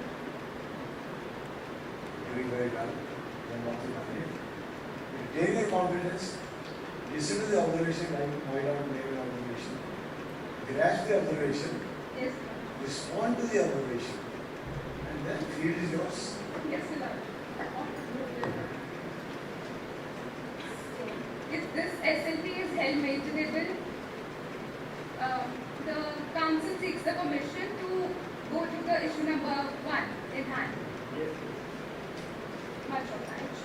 Doing very well. And what you find it. Take your confidence, listen to the observation, why not make an observation. Grasp the observation, Yes, sir. respond to the observation, and then field is yours. Yes, sir. If this SLP is held maintainable, seeks the permission to go to the issue number 1 in hand. Yes. Much obliged.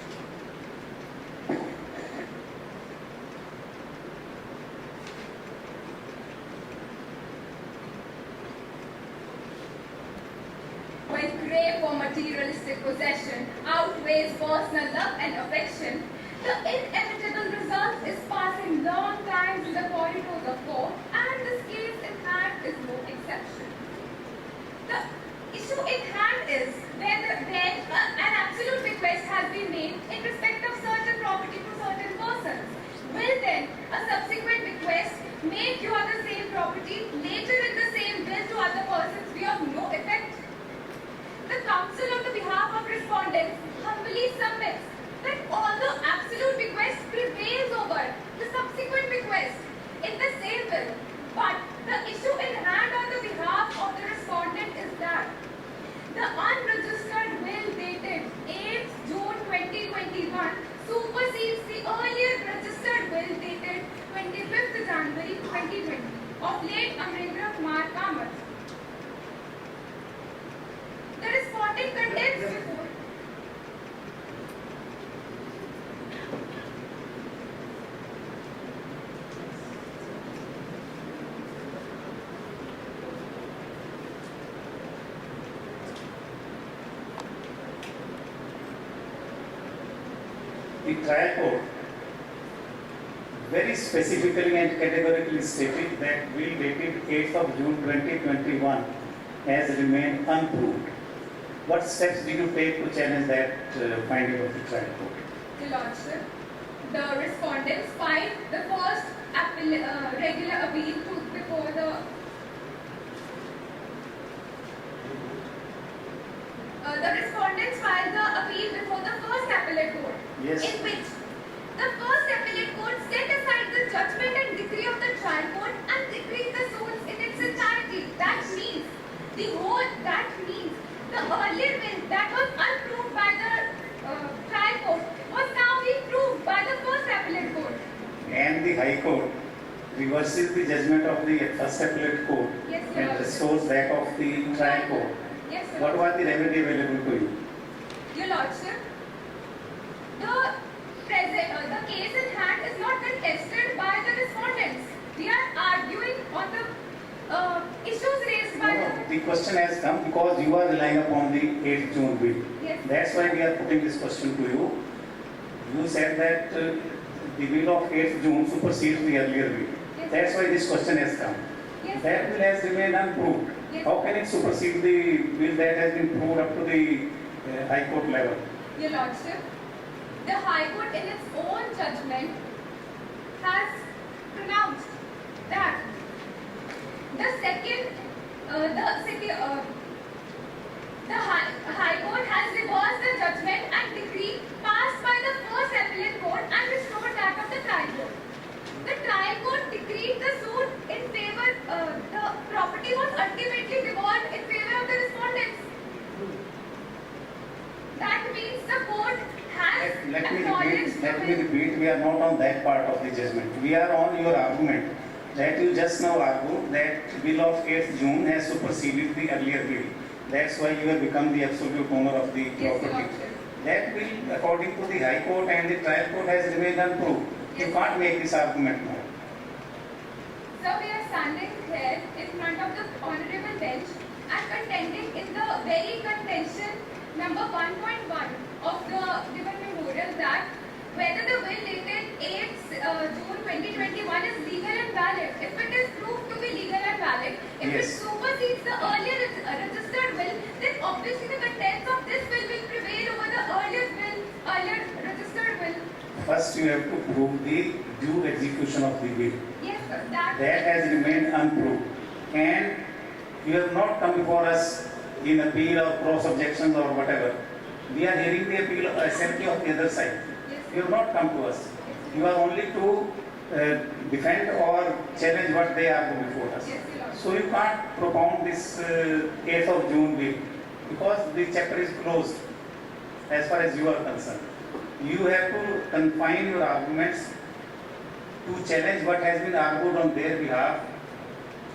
When crave for materialistic possession outweighs personal love and affection, the inevitable result is passing long times in the corridors of court, and this case in hand is no exception. The issue in hand is when an absolute request has been made in respect of certain property to certain persons. Will then a subsequent request made to the same property later in the same will to other persons be of no effect? The counsel on the behalf of respondents humbly submits that although absolute request prevails over the subsequent request in the same will, but the issue in hand on the behalf of the respondent is that the unregistered will dated 8th June 2021 supersedes the earlier registered will dated 25th January 2020 of late Amrendra Kumar Kamath. The respondent contends before the trial court very specifically and categorically stated that will dated 8th of June 2021 has remained unproved. What steps did you take to challenge that finding of the trial court? the lordship. The respondents filed the first regular appeal before the respondents filed the appeal before the first appellate court, Yes. in which the first appellate court set aside the judgment and decree of the trial court and decreed the suits in its entirety. That means the earlier will that was unproved by the trial court was now being proved by the first appellate court. And the High Court reverses the judgment of the first appellate court Yes, Your and Lordship. restores that of the trial court. Yes, Your What Lordship. was the remedy available to you? Your Lordship, the case in hand is not contested by the respondents. We are arguing on the issues raised by The question has come because you are relying upon the 8th June bill. Yes. That's why we are putting this question to you. You said that the bill of 8th June supersedes the earlier bill. Yes. That's why this question has come. Yes. That bill has remained unproved. Yes. How can it supersede the bill that has been proved up to the High Court level? Your Lordship, the High Court in its own judgment has pronounced that the High Court has reversed the judgment and decree passed by the first appellate court and restored that of the trial court. The trial court decreed the suit in favor, the property was ultimately devolved in favor of the respondents. That means the court has acknowledged Let me repeat, we are not on that part of the judgment. We are on your argument that you just now argued that bill of 8th June has superseded the earlier bill. That's why you have become the absolute owner of the Yes, Your property. Lordship. That bill, according to the High Court and the trial court, has remained unproved. You Yes. can't make this argument now. So we are standing here in front of the honorable bench and contending in the very contention number 1.1 of the given memorial that whether the will dated 8th June 2021 is legal and valid. If it is proved to be legal and valid, if it Yes. supersedes the earlier registered will, then obviously the contents of this will prevail over the earlier registered will. First, you have to prove the due execution of the bill. Yes, sir. That That has remained unproved. And you have not come before us in appeal or cross objections or whatever. We are hearing the appeal assembly of the other side. Yes. You have not come to us. You are only to defend or challenge what they argue before us. Yes, Your Lordship. So you can't propound this 8th of June bill because the chapter is closed as far as you are concerned. You have to confine your arguments to challenge what has been argued on their behalf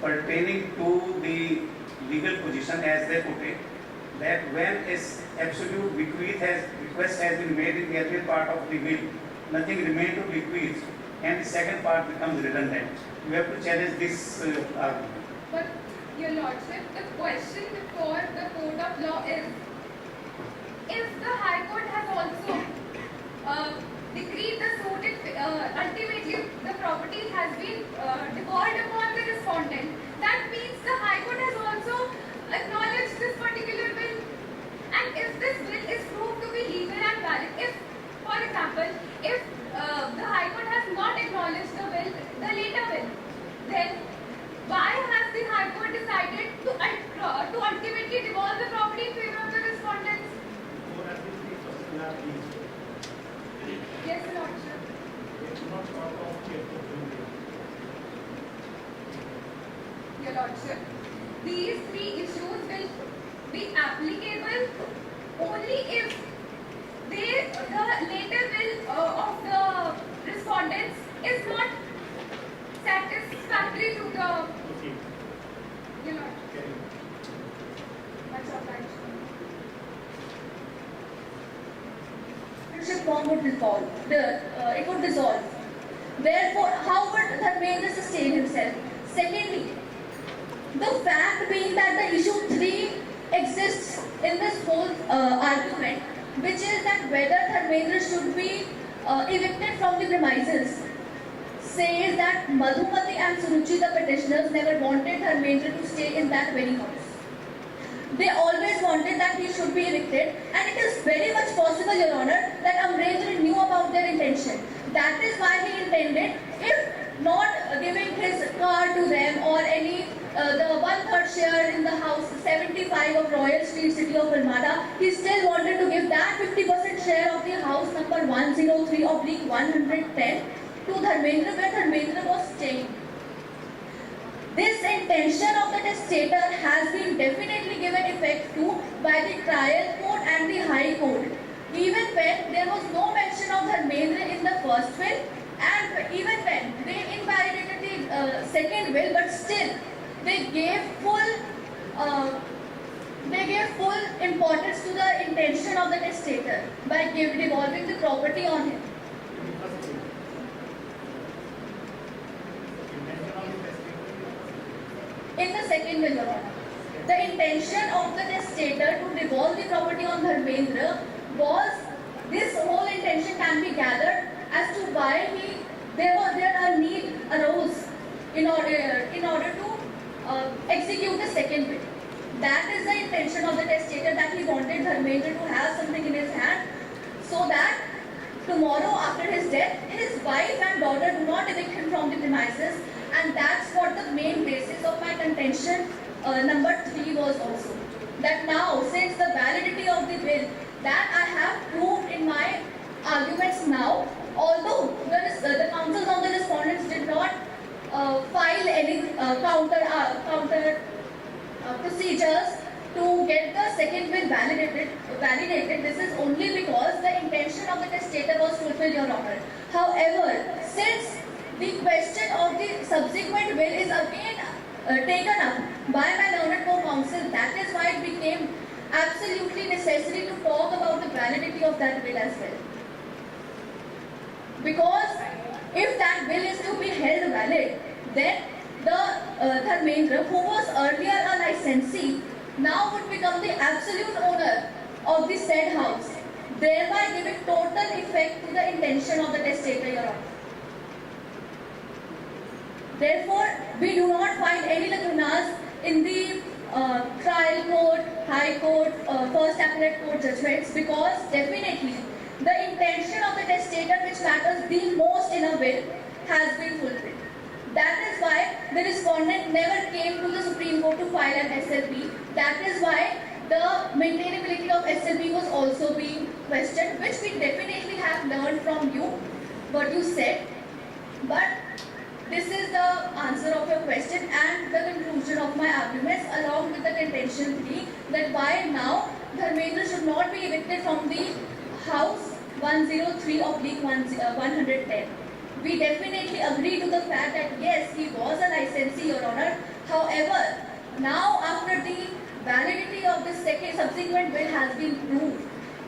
pertaining to the legal position as they put it, that when is absolute request has been made in the earlier part of the will, nothing remains to bequeath, and the second part becomes redundant. You have to challenge this argument. But, Your Lordship, the question before the court of law is, if the High Court has also decreed the suit, ultimately the property has been devolved upon the respondent, that means the High Court has also acknowledged this particular will. And if this will is proved to be legal and valid, if, for example, if the High Court has not acknowledged the will, the later will, then why has the High Court decided to ultimately devolve the property in favor of the respondents? Yes, Your Lordship. Your Lordship, these three issues will be applicable only if the later will of the respondents is not satisfactory to the, you know, that's all right. Form would dissolve. It would dissolve. Therefore, how would Dharmendra sustain himself? Secondly, the fact being that the issue 3 exists in this whole argument, which is that whether Dharmendra should be evicted from the premises, says that Madhumati and Suruchi, the petitioners, never wanted Dharmendra to stay in that very house. They always wanted that he should be evicted, and it is very much possible, Your Honor, that Amrendra knew about their intention. That is why he intended, if not giving his car to them or any the 1/3 share in the house 75 of Royal Street, City of Almada, he still wanted to give that 50% share of the house number 103/110 to Dharmendra, where Dharmendra was staying. This intention of the testator has been definitely given effect to by the trial court and the high court, even when there was no mention of Dharmendra in the first will, and even when they invalidated the second will, but still they gave full importance to the intention of the testator by devolving the property on him. In the second will, Your Honor, the intention of the testator to devolve the property on Dharmendra was, this whole intention can be gathered as to why there need arose in order to execute the second will. That is the intention of the testator, that he wanted Dharmendra to have something in his hand, so that tomorrow after his death, his wife and daughter do not evict him from the premises. And that's what the main basis of my contention number 3 was also. That now, since the validity of the will, that I have proved in my arguments now, although the counsels of the respondents did not file any counter procedures to get the second will validated, this is only because the intention of the testator was fulfilled, Your Honor. However, since the question of the subsequent will is again taken up by my learned co-counsel, that is why it became absolutely necessary to talk about the validity of that will as well. Because if that will is to be held valid, then the Dharmendra, who was earlier a licensee, now would become the absolute owner of the said house, thereby giving total effect to the intention of the testator, Your Honor. Therefore, we do not find any lacunas in the trial court, high court, first appellate court judgments, because definitely the intention of the testator, which matters the most in a will, has been fulfilled. That is why the respondent never came to the Supreme Court to file an SLP. That is why the maintainability of SLP was also being questioned, which we definitely have learned from you, what you said. But this is the answer of your question and the conclusion of my arguments, along with the contention 3, that why now Dharmendra should not be evicted from the house 103/110. We definitely agree to the fact that yes, he was a licensee, Your Honor. However, now after the validity of the subsequent bill has been proved,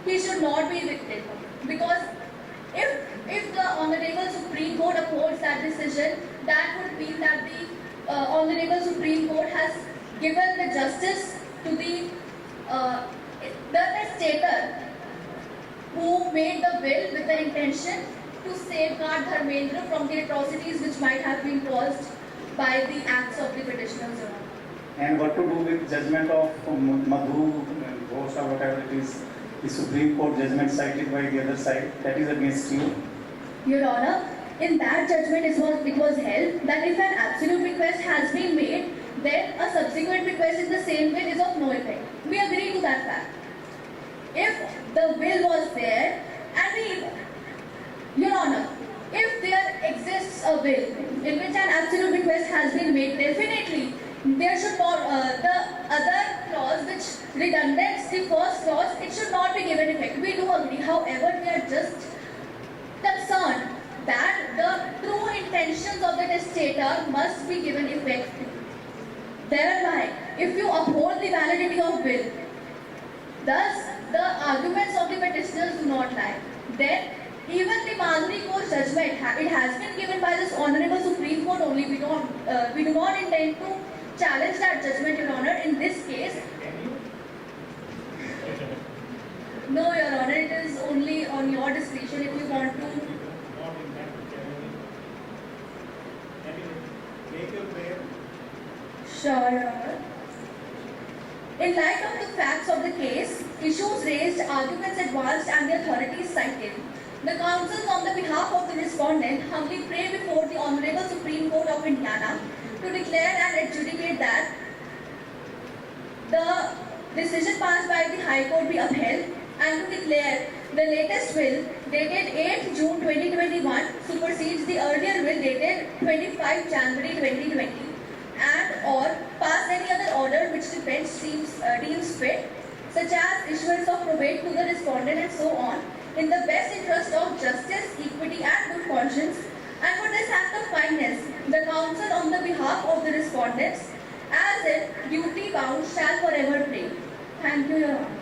he should not be evicted, because if the Honorable Supreme Court upholds that decision, that would mean that the Honorable Supreme Court has given the justice to the testator who made the will with the intention to safeguard Dharmendra from the atrocities which might have been caused by the acts of the petitioners. And what to do with judgment of Madhu, Ghosh or whatever it is, the Supreme Court judgment cited by the other side, that is against you? Your Honor, in that judgment it was held that if an absolute request has been made, then a subsequent request in the same will is of no effect. We agree to that fact. If the will was there, and Your Honor, if there exists a will in which an absolute request has been made, definitely there should not, the other clause which redundates the first clause, it should not be given effect. We do agree. However, we are just concerned that the true intentions of the testator must be given effect. Thereby, if you uphold the validity of will, thus the arguments of the petitioners do not lie, then even the Madhuri Court judgment, it has been given by this Honorable Supreme Court only. We do not intend to challenge that judgment, Your Honor. In this case, no, Your Honor, it is only on your discretion if you want to. Not intend to challenge. Anyway, make your prayer. Sure, Your Honor. In light of the facts of the case, issues raised, arguments advanced, and the authorities cited, the counsels on the behalf of the respondent humbly pray before the Honorable Supreme Court of Indiana to declare and adjudicate that the decision passed by the High Court be upheld, and to declare the latest will dated 8 June 2021 supersedes the earlier will dated 25 January 2020, and or pass any other order which the bench deems fit, such as issuance of probate to the respondent and so on, in the best interest of justice, equity and good conscience. And for this act of kindness, the counsel on the behalf of the respondents, as if duty bound, shall forever pray. Thank you, Your Honor.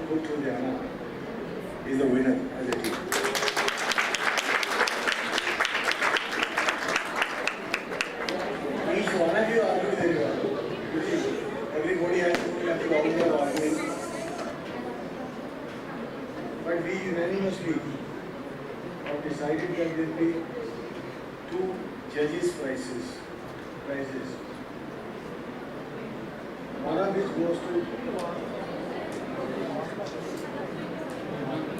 put to Jana is the winner as a team. Each one of you argue very well. Everybody has to methodology of arguing. But we unanimously have decided that there will be 2 judges' prizes. One of which goes to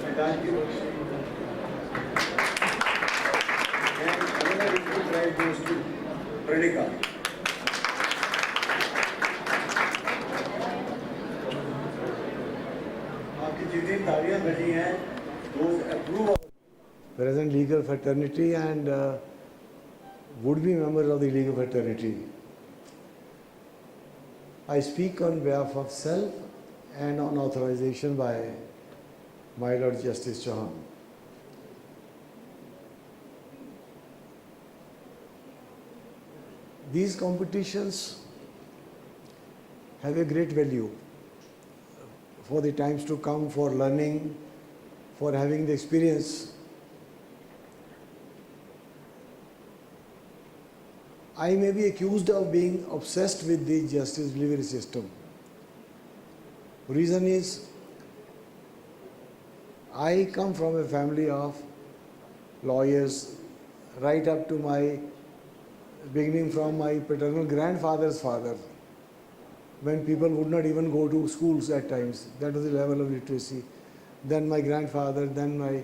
Medanji Bakshi and another equal prize goes to Pradika. आपकी जितनी तालियां बजी हैं, those approve of present legal fraternity and would-be members of the legal fraternity. I speak on behalf of self and on authorization by my Lord Justice Chauhan. These competitions have a great value for the times to come, for learning, for having the experience. I may be accused of being obsessed with the justice delivery system. Reason is, I come from a family of lawyers, right up to my beginning from my paternal grandfather's father, when people would not even go to schools at times. That was the level of literacy. Then my grandfather, then my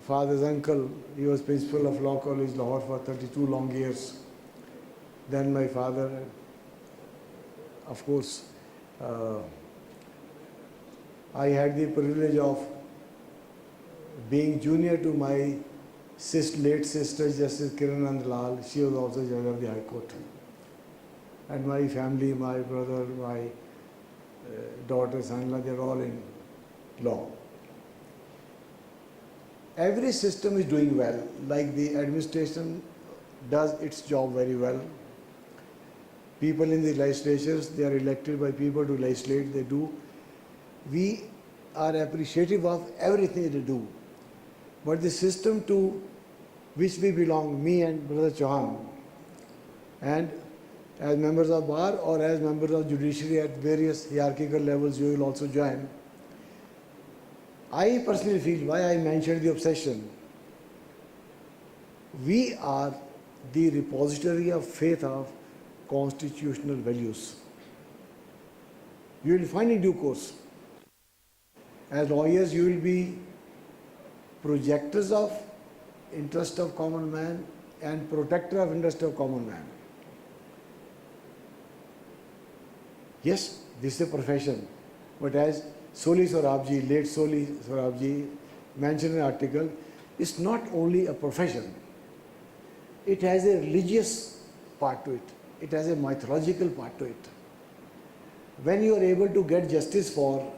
father's uncle, he was principal of Law College, Lahore for 32 long years. Then my father, of course, I had the privilege of being junior to my late sister, Justice Kiran Nandlal. She was also judge of the High Court. And my family, my brother, my daughter, son-in-law, they're all in law. Every system is doing well, like the administration does its job very well. People in the legislatures, they are elected by people to legislate, they do. We are appreciative of everything they do. But the system to which we belong, me and Brother Chauhan, and as members of bar or as members of judiciary at various hierarchical levels, you will also join. I personally feel, why I mentioned the obsession, we are the repository of faith of constitutional values. You will find in due course, as lawyers, you will be projectors of interest of common man and protector of interest of common man. Yes, this is a profession, but as Soli Sorabji, late Soli Sorabji mentioned in an article, it's not only a profession, it has a religious part to it, it has a mythological part to it. When you are able to get justice for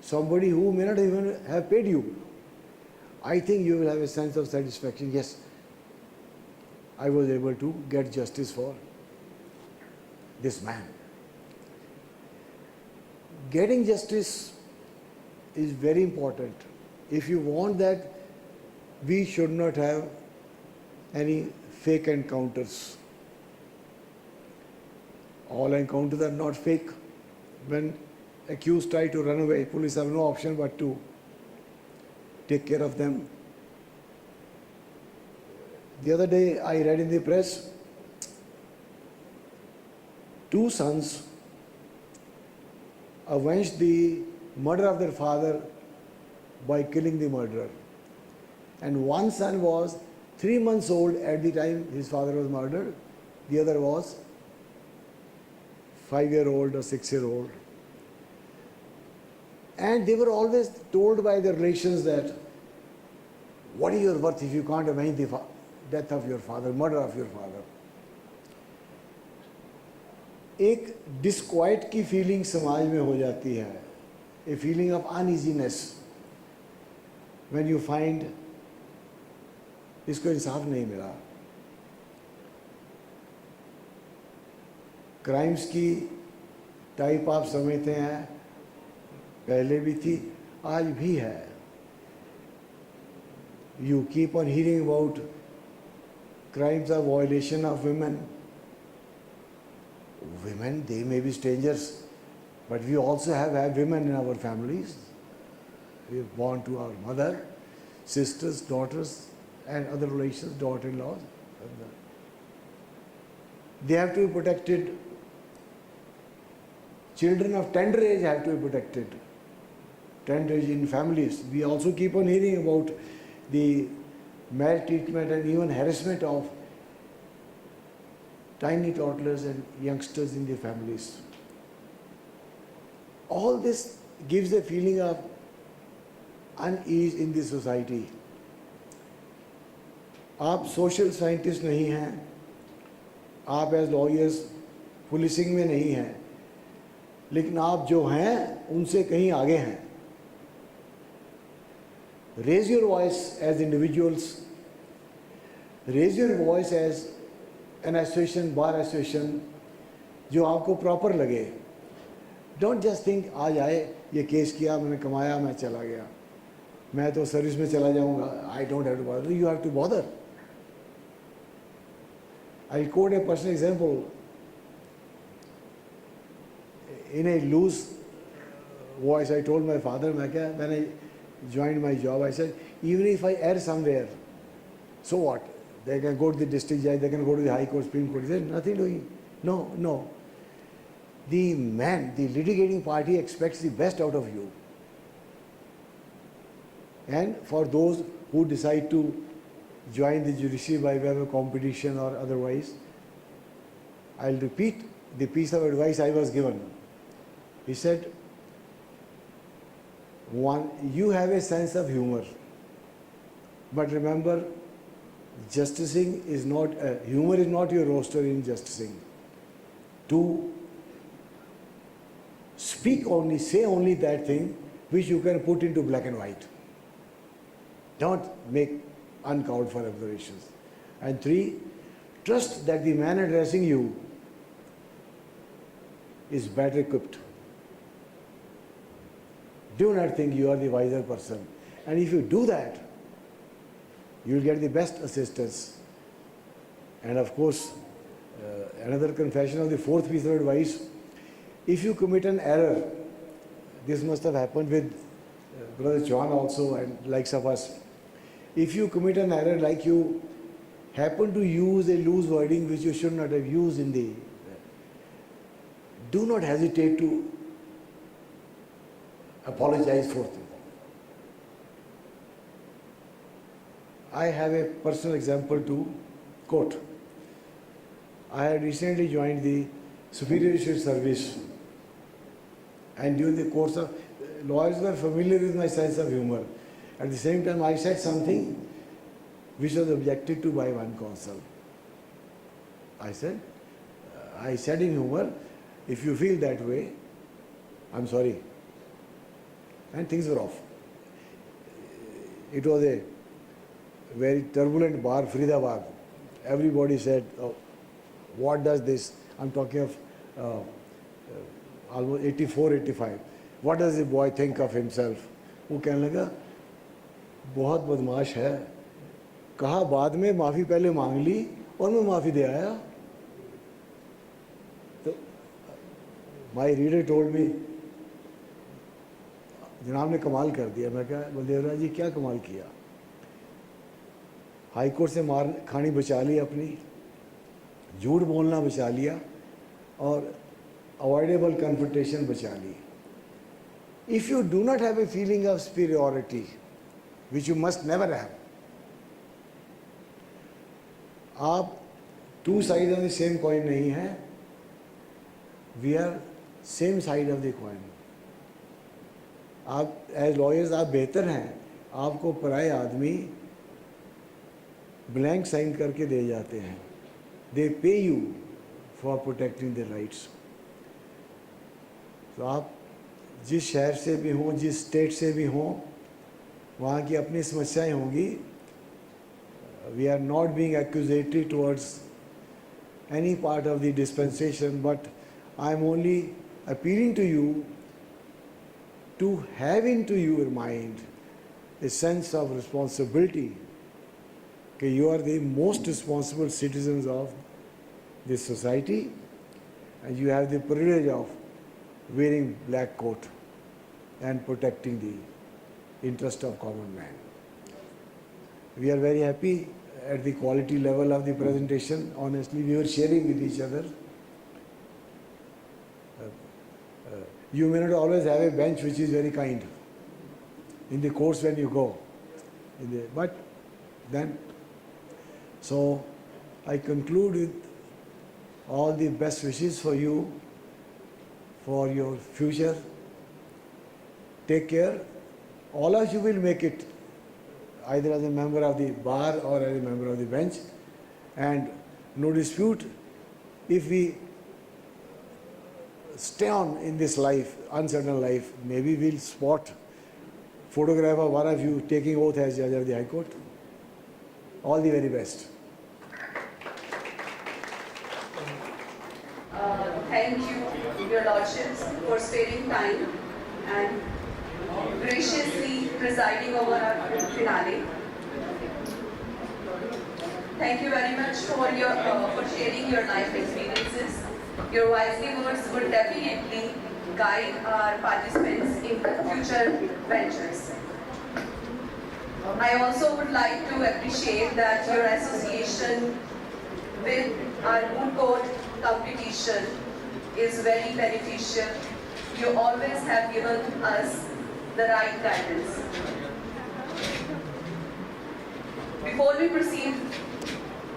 somebody who may not even have paid you, I think you will have a sense of satisfaction. Yes, I was able to get justice for this man. Getting justice is very important. If you want that, we should not have any fake encounters. All encounters are not fake. When accused try to run away, police have no option but to take care of them. The other day I read in the press, 2 sons avenged the murder of their father by killing the murderer. And one son was 3 months old at the time his father was murdered. The other was 5-year-old or 6-year-old. And they were always told by their relations that, what is your worth if you can't avenge the death of your father, murder of your father? एक disquiet की feeling समाज में हो जाती है, a feeling of uneasiness when you find इसको इंसाफ नहीं मिला. क्राइम्स की टाइप आप समझते हैं, पहले भी थी, आज भी है. You keep on hearing about crimes of violation of women. Women, they may be strangers, but we also have women in our families. We are born to our mother, sisters, daughters, and other relations, daughter-in-laws. They have to be protected. Children of tender age have to be protected. Tender age in families. We also keep on hearing about the maltreatment and even harassment of tiny toddlers and youngsters in their families. All this gives a feeling of unease in the society. आप social scientist नहीं हैं, आप as lawyers policing में नहीं हैं, लेकिन आप जो हैं उनसे कहीं आगे हैं. Raise your voice as individuals, raise your voice as an association, bar association, जो आपको प्रॉपर लगे. Don't just think आज आए, ये केस किया, मैंने कमाया, मैं चला गया, मैं तो सर्विस में चला जाऊंगा. I don't have to bother. You have to bother. I'll quote a personal example. In a loose voice, I told my father, when I joined my job, I said, even if I err somewhere, so what? They can go to the district judge, they can go to the High Court, Supreme Court. There's nothing doing. No. The man, the litigating party expects the best out of you. And for those who decide to join the judiciary by way of a competition or otherwise, I'll repeat the piece of advice I was given. He said, one, you have a sense of humor, but remember, justicing is not, humor is not your roster in justicing. Two, speak only, say only that thing which you can put into black and white. Don't make uncalled for observations. And three, trust that the man addressing you is better equipped. Do not think you are the wiser person. And if you do that, you will get the best assistance. And of course, another confession of the fourth piece of advice, if you commit an error, this must have happened with Brother John also and likes of us. If you commit an error, like you happen to use a loose wording which you should not have used in the, do not hesitate to apologize for it. I have a personal example to quote. I had recently joined the Superior Judicial Service, and during the course of, lawyers were familiar with my sense of humor. At the same time, I said something which was objected to by one counsel. I said in humor, if you feel that way, I'm sorry. And things were off. It was a very turbulent bar, Faridabad. Everybody said, oh, what does this, I'm talking of almost 84, 85. What does the boy think of himself? वो कहने लगा, बहुत बदमाश है. कहा बाद में माफ़ी पहले मांग ली और मैं माफ़ी दे आया. तो my reader told me, जनाब ने कमाल कर दिया. मैं कहा, बलदेव राज जी क्या कमाल किया? हाई कोर्ट से मार खानी बचा ली अपनी, झूठ बोलना बचा लिया और अवॉइडेबल कन्फ्रंटेशन बचा ली. If you do not have a feeling of superiority, which you must never have, आप two sides of the same coin नहीं हैं. We are same side of the coin. आप एज लॉयर्स आप बेहतर हैं. आपको पराए आदमी ब्लैंक साइन करके दे जाते हैं. दे पे you for protecting the rights. तो आप जिस शहर से भी हों, जिस स्टेट से भी हों, वहाँ की अपनी समस्याएं होंगी. We are not being accusatory towards any part of the dispensation, but I am only appealing to you to have into your mind a sense of responsibility, that you are the most responsible citizens of this society and you have the privilege of wearing black coat and protecting the interest of common man. We are very happy at the quality level of the presentation. Honestly, we were sharing with each other. You may not always have a bench which is very kind in the course when you go. But then, so I conclude with all the best wishes for you, for your future. Take care. All of you will make it, either as a member of the bar or as a member of the bench. And no dispute, if we stay on in this life, uncertain life, maybe we'll spot photograph of one of you taking oath as judge of the High Court. All the very best. Thank you, Your Lordships, for sparing time and graciously presiding over our finale. Thank you very much for sharing your life experiences. Your wisely words will definitely guide our participants in future ventures. I also would like to appreciate that your association with our Moot Court competition is very beneficial. You always have given us the right guidance. Before we proceed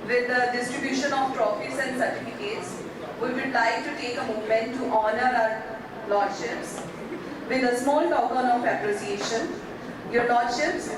with the distribution of trophies and certificates, we would like to take a moment to honor our Lordships with a small token of appreciation. Your Lordships,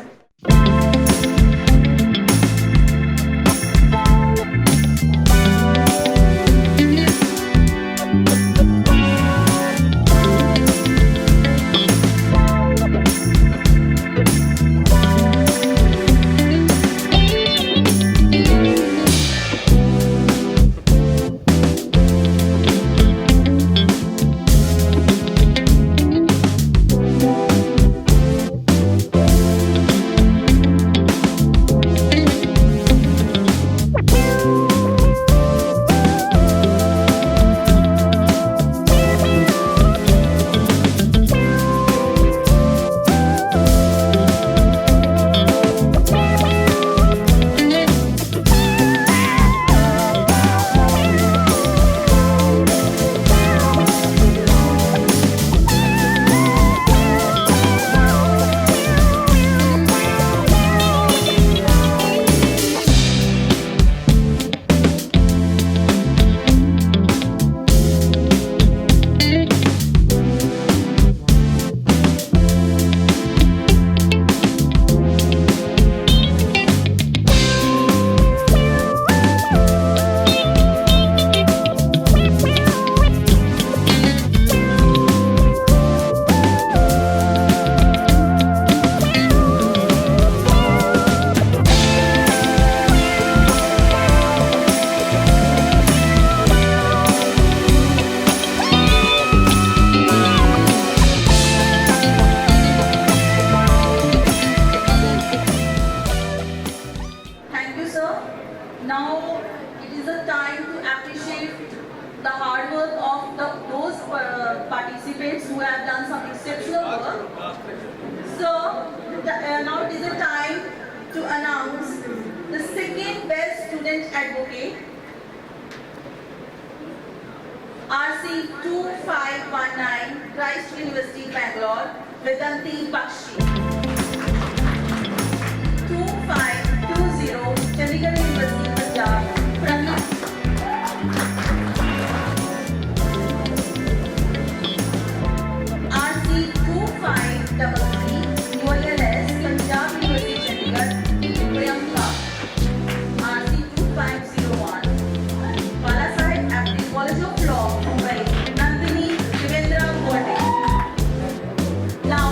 participants who have done some exceptional work. So now it is a time to announce the second best student advocate, RC 2519, Christ University, Bangalore, Vedanti Bakshi. 2520, Chandigarh University, Punjab, Pranam. RC 2533, UILS, Punjab University, Chandigarh, Priyanka. RC 2501, Balasaheb Apte, College of Law, Mumbai, Nandini Devendra Gorde. Now,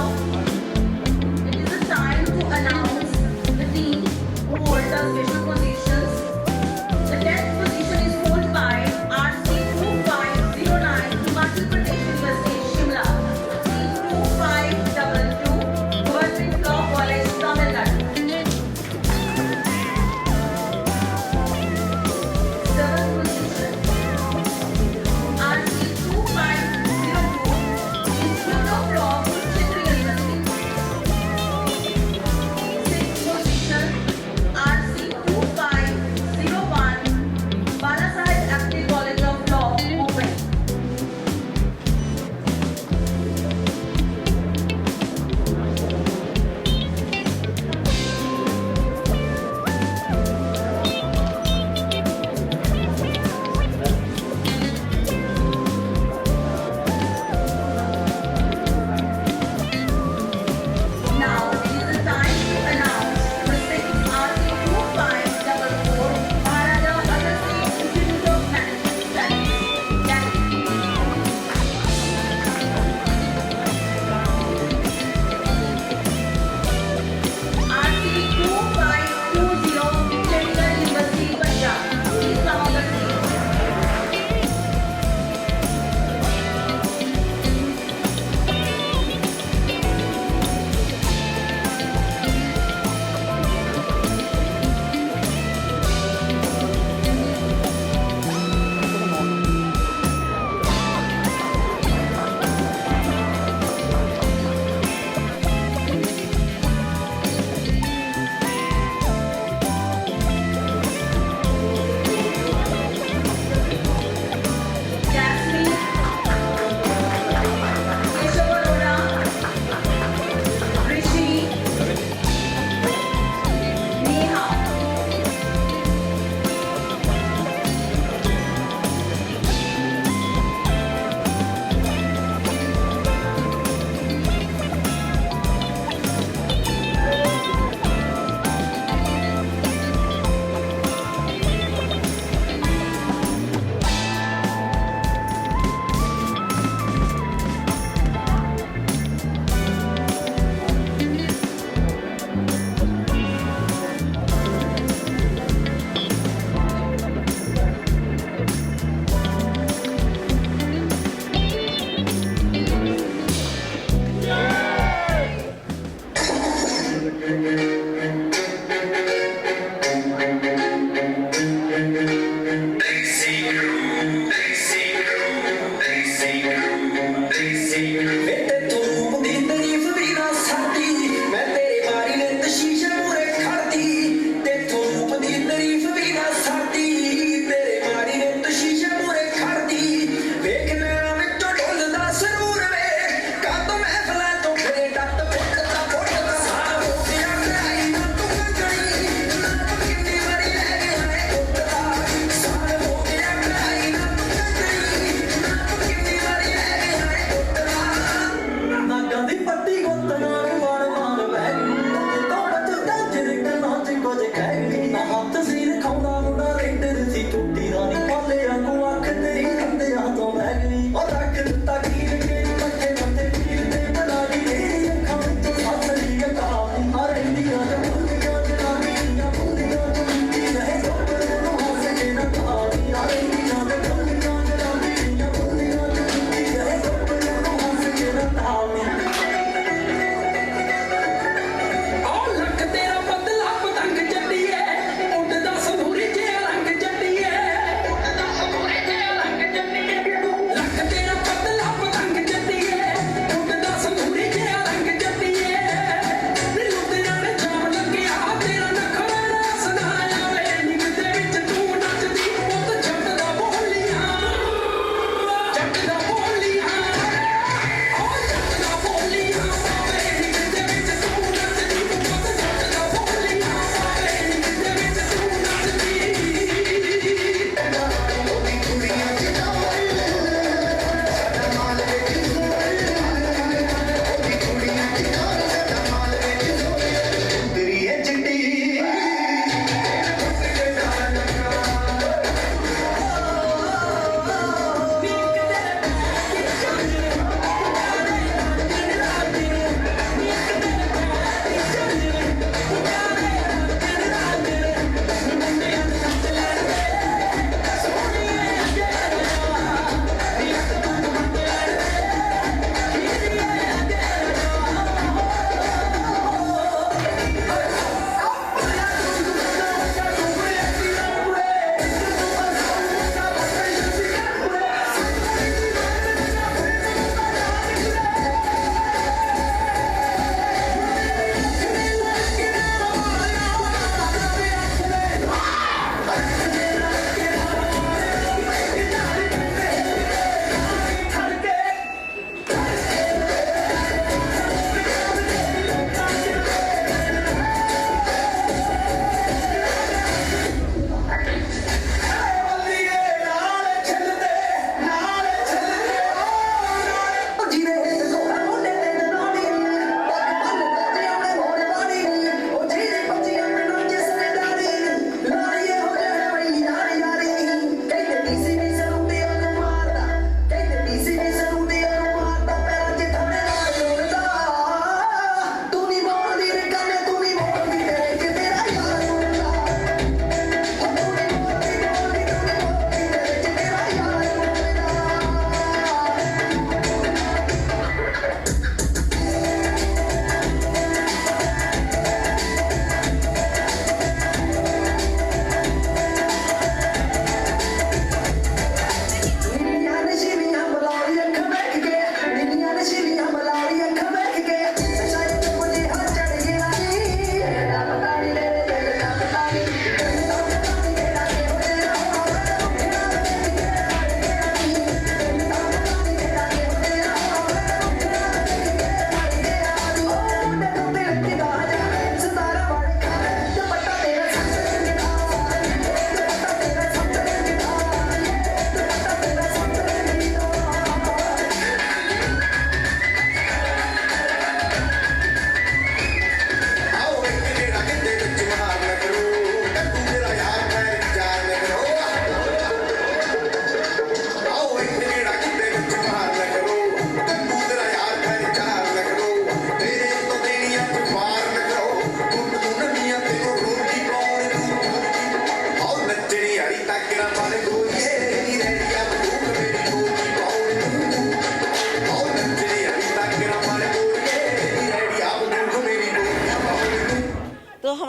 ਲੱਕ ਤੇਰਾ ਪਤਲਾ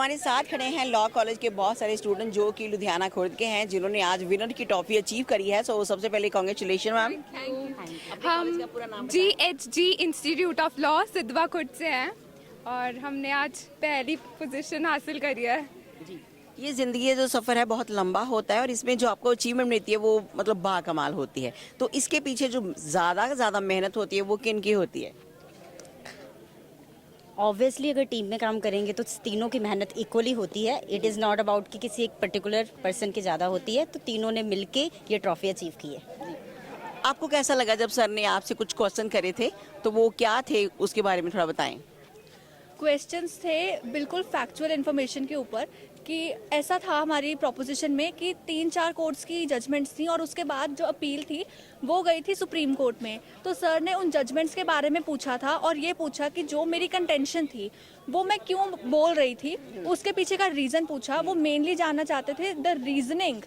हमारे साथ खड़े हैं law college के बहुत सारे student जो कि लुधियाना खुर्द के हैं, जिन्होंने आज विनर की ट्रॉफी अचीव करी है। सो सबसे पहले कांग्रेचुलेशन मैम। हम GHG institute of law Sidhwan Khurd से हैं और हमने आज पहली पोजीशन हासिल करी है। जी, ये ज़िंदगी का जो सफ़र है बहुत लंबा होता है और इसमें जो आपको अचीवमेंट मिलती है वो मतलब बाकमाल होती है। तो इसके पीछे जो ज़्यादा से ज़्यादा मेहनत होती है वो किन की होती है? ऑब्वियसली अगर टीम में काम करेंगे तो तीनों की मेहनत इक्वली होती है। इट इज़ नॉट अबाउट कि किसी एक पर्टिकुलर पर्सन की ज़्यादा होती है। तो तीनों ने मिलके ये ट्रॉफी अचीव की है। आपको कैसा लगा जब सर ने आपसे कुछ क्वेश्चन करे थे, तो वो क्या थे उसके बारे में थोड़ा बताएं। क्वेश्चंस थे बिल्कुल फैक्चुअल इन्फॉर्मेशन के ऊपर कि ऐसा था हमारी प्रोपोजिशन में कि 3-4 कोर्ट्स की जजमेंट्स थी और उसके बाद जो अपील थी वो गई थी सुप्रीम कोर्ट में। तो सर ने उन जजमेंट्स के बारे में पूछा था और ये पूछा कि जो मेरी कंटेंशन थी वो मैं क्यों बोल रही थी, उसके पीछे का रीज़न पूछा। वो मेनली जानना चाहते थे द रीजनिंग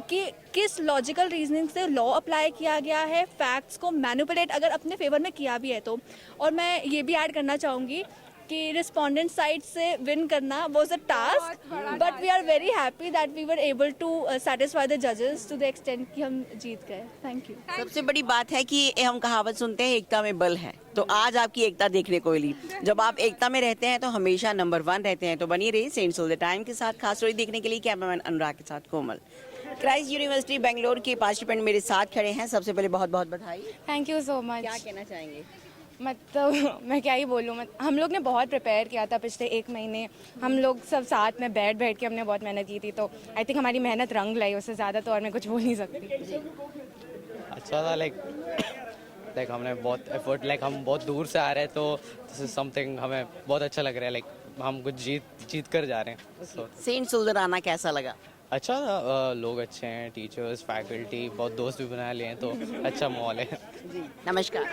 कि किस लॉजिकल रीजनिंग से लॉ अप्लाई किया गया है, फैक्ट्स को मैनिपुलेट अगर अपने फेवर में किया भी है तो। और मैं ये भी ऐड करना चाहूँगी कि रिस्पोंडेंट साइड से विन करना was a task, but we are very happy that we were able to satisfy the जजेस टू द एक्सटेंट कि हम जीत गए। Thank you. सबसे बड़ी बात है कि हम कहावत सुनते हैं एकता में बल है, तो आज आपकी एकता देखने को मिली। जब आप एकता में रहते हैं तो हमेशा नंबर 1 रहते हैं। तो बनी रही सेंट्स ऑफ द टाइम के साथ। खास स्टोरी देखने के लिए कैमरामैन अनुराग के साथ कोमल। क्राइस्ट यूनिवर्सिटी बेंगलोर के पार्टिसिपेंट मेरे साथ खड़े हैं। सबसे पहले बहुत बहुत बधाई। Thank you so much. क्या कहना चाहेंगे? मतलब मैं क्या ही बोलूँ, हम लोग ने बहुत प्रिपेयर किया था पिछले 1 महीने। हम लोग सब साथ में बैठ के हमने बहुत मेहनत की थी। तो आई थिंक हमारी मेहनत रंग लाई, उससे ज़्यादा तो और मैं कुछ बोल नहीं सकती। अच्छा था, लाइक हमने बहुत एफर्ट, लाइक हम बहुत दूर से आ रहे हैं तो दिस इज समथिंग हमें बहुत अच्छा लग रहा है। लाइक हम कुछ जीत कर जा रहे हैं। सेंट सुल्तान आना कैसा लगा? अच्छा था, लोग अच्छे हैं, टीचर्स, फैकल्टी, बहुत दोस्त भी बना लिए हैं, तो अच्छा माहौल है। जी नमस्कार।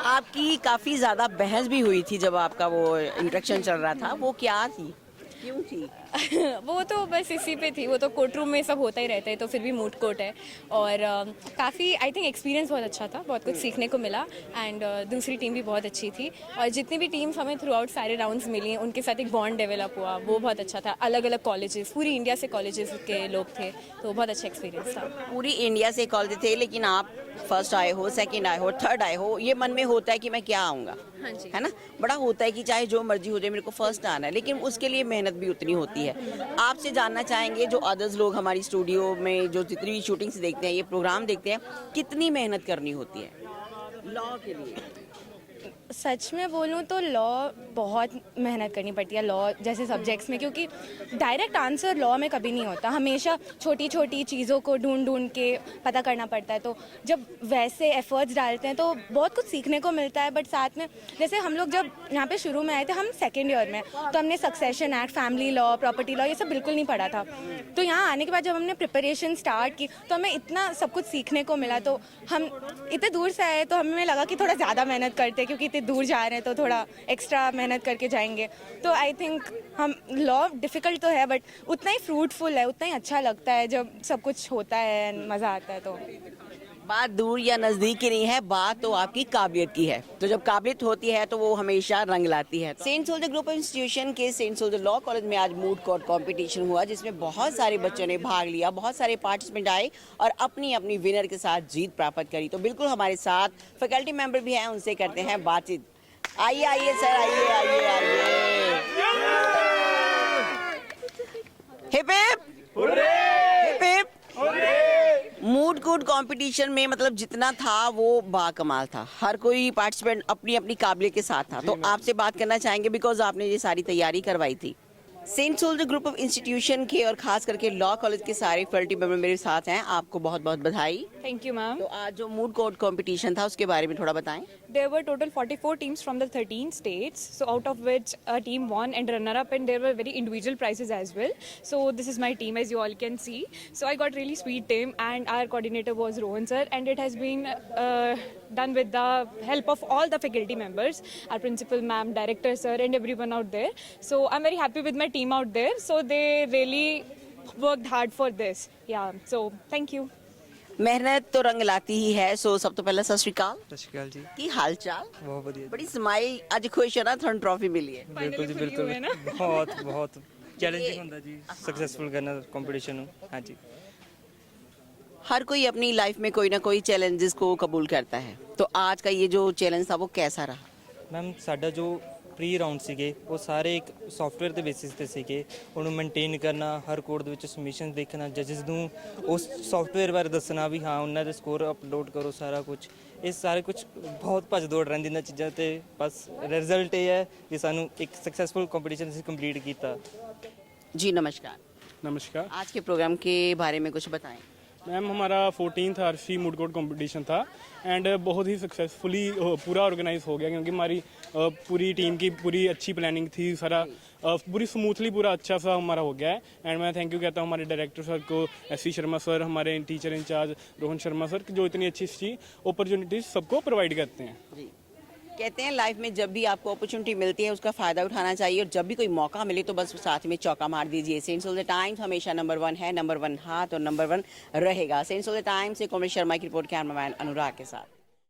आपकी काफ़ी ज़्यादा बहस भी हुई थी जब आपका वो इंट्रोडक्शन चल रहा था, वो क्या थी, क्यों थी? वो तो बस इसी पे थी। वो तो कोर्ट रूम में सब होता ही रहता है, तो फिर भी मूट कोर्ट है। और काफ़ी आई थिंक एक्सपीरियंस बहुत अच्छा था, बहुत कुछ सीखने को मिला। एंड दूसरी टीम भी बहुत अच्छी थी और जितनी भी टीम्स हमें थ्रू आउट सारे राउंड्स मिली उनके साथ एक बॉन्ड डेवलप हुआ, वो बहुत अच्छा था। अलग अलग कॉलेजेस, पूरी इंडिया से कॉलेजेस के लोग थे, तो बहुत अच्छा एक्सपीरियंस था। पूरी इंडिया से कॉलेज थे, लेकिन आप फर्स्ट आए हो, सेकंड आए हो, थर्ड आए हो, ये मन में होता है कि मैं क्या आऊँगा, हाँ जी, है ना? बड़ा होता है कि चाहे जो मर्जी हो जाए मेरे को फर्स्ट आना है, लेकिन उसके लिए मेहनत भी उतनी होती है। आपसे जानना चाहेंगे, जो अदर्स लोग हमारी स्टूडियो में जो जितनी भी शूटिंग्स देखते हैं, ये प्रोग्राम देखते हैं, कितनी मेहनत करनी होती है लॉ के लिए? सच में बोलूँ तो लॉ बहुत मेहनत करनी पड़ती है, लॉ जैसे सब्जेक्ट्स में, क्योंकि डायरेक्ट आंसर लॉ में कभी नहीं होता। हमेशा छोटी छोटी चीज़ों को ढूंढ के पता करना पड़ता है। तो जब वैसे एफर्ट्स डालते हैं तो बहुत कुछ सीखने को मिलता है। बट साथ में जैसे हम लोग जब यहाँ पे शुरू में आए थे, हम सेकेंड ईयर में, तो हमने succession act, family law, property law, ये सब बिल्कुल नहीं पढ़ा था। तो यहाँ आने के बाद जब हमने प्रिपरेशन स्टार्ट की तो हमें इतना सब कुछ सीखने को मिला। तो हम इतने दूर से आए तो हमें लगा कि थोड़ा ज़्यादा मेहनत करते, क्योंकि इतने दूर जा रहे हैं तो थोड़ा एक्स्ट्रा मेहनत करके जाएंगे। तो आई थिंक हम लॉ डिफ़िकल्ट तो है, बट उतना ही फ्रूटफुल है, उतना ही अच्छा लगता है जब सब कुछ होता है, मज़ा आता है। तो बात दूर या नज़दीक की नहीं है, बात तो आपकी काबिलियत की है। तो जब काबिलियत होती है तो वो हमेशा रंग लाती है। Saint Soldier group of institution के सेंट सोल्जर लॉ कॉलेज में आज मूट कोर्ट कंपटीशन हुआ, जिसमें बहुत सारे बच्चों ने भाग लिया, बहुत सारे पार्टिसिपेंट आए और अपनी अपनी विनर के साथ जीत प्राप्त करी। तो बिल्कुल हमारे साथ फैकल्टी मेंबर भी हैं, उनसे करते हैं बातचीत। आइए सर, आइए। Hip hip hurray, hip hip hurray. Moot court competition में मतलब जितना था वो बाकमाल था, हर कोई पार्टिसिपेंट अपनी अपनी काबिलियत के साथ था। तो आपसे बात करना चाहेंगे, बिकॉज आपने ये सारी तैयारी करवाई थी। Saint Soldier group of institution के और खास करके लॉ कॉलेज के सारे फैकल्टी मेंबर मेरे साथ हैं, आपको बहुत बहुत बधाई। Thank you ma'am. तो आज जो मूट कोर्ट कंपटीशन था उसके बारे में थोड़ा बताएं। There were total 44 teams from the 13 states, so out of which a team won and runner-up, and there were very individual prizes as well. So this is my team, as you all can see. So I got really sweet team, and our coordinator was Rohan sir, and it has been done with the help of all the faculty members, our principal ma'am, director sir, and everyone out there. So I'm very happy with my team out there. So they really worked hard for this. Yeah. So thank you. मेहनत तो रंग लाती ही है। सो सब तो पहले सत श्री अकाल। सत श्री अकाल जी। की हाल चाल? बहुत बढ़िया। बड़ी स्माइल, आज खुश है ना, थोड़ी ट्रॉफी मिली है? बिल्कुल जी, बिल्कुल। बहुत बहुत ਚੈਲੰਜਿੰਗ ਹੁੰਦਾ ਜੀ ਸਕਸੈਸਫੁਲ ਕਰਨਾ ਕੰਪੀਟੀਸ਼ਨ ਨੂੰ। ਹਾਂਜੀ हर कोई अपनी लाइफ में कोई ना कोई चैलेंजेस को कबूल करता है, तो आज का ये जो चैलेंज था वो कैसा रहा? ਮੈਮ ਸਾਡਾ ਜੋ ਪ੍ਰੀ ਰਾਊਂਡ ਸੀਗੇ ਉਹ ਸਾਰੇ ਇੱਕ ਸੌਫਟਵੇਅਰ ਦੇ ਬੇਸਿਸ ਤੇ ਸੀਗੇ। ਉਹਨੂੰ ਮੇਨਟੇਨ ਕਰਨਾ, ਹਰ ਕੋਡ ਦੇ ਵਿੱਚ ਸਬਮਿਸ਼ਨ ਦੇਖਣਾ, ਜੱਜਸ ਨੂੰ ਉਸ ਸੌਫਟਵੇਅਰ ਬਾਰੇ ਦੱਸਣਾ ਵੀ ਹਾਂ ਉਹਨਾਂ ਦੇ ਸਕੋਰ ਅਪਲੋਡ ਕਰੋ, ਸਾਰਾ ਕੁਝ ਇਹ ਸਾਰੇ ਕੁਝ ਬਹੁਤ ਭੱਜ ਦੌੜ ਰਹਿੰਦੀ ਇਹਨਾਂ ਚੀਜ਼ਾਂ ਤੇ। ਬਸ ਰਿਜ਼ਲਟ ਇਹ ਹੈ ਕਿ ਸਾਨੂੰ ਇੱਕ ਸਕਸੈਸਫੁਲ ਕੰਪੀਟੀਸ਼ਨ ਅਸੀਂ ਕੰਪਲੀਟ ਕੀਤਾ। जी नमस्कार। नमस्कार आज के प्रोग्राम के बारे में कुछ बताएं। मैम, हमारा 14th RC moot court competition था एंड बहुत ही सक्सेसफुली पूरा ऑर्गेनाइज हो गया, क्योंकि हमारी पूरी टीम की पूरी अच्छी प्लानिंग थी, सारा पूरी स्मूथली पूरा अच्छा सा हमारा हो गया है। एंड मैं थैंक यू कहता हूँ हमारे डायरेक्टर सर को, एस शर्मा सर, हमारे teacher incharge Rohan Sharma sir, जो इतनी अच्छी अपॉर्चुनिटीज़ सबको प्रोवाइड करते हैं। जी, कहते हैं लाइफ में जब भी आपको अपॉर्चुनिटी मिलती है उसका फ़ायदा उठाना चाहिए, और जब भी कोई मौका मिले तो बस साथ में चौका मार दीजिए। सेंस ऑफ द टाइम्स हमेशा नंबर 1 है, नंबर 1 हाथ और नंबर 1 रहेगा। सेंस ऑफ द टाइम्स से कॉमरेड शर्मा की रिपोर्ट, कैमरामैन अनुराग के साथ।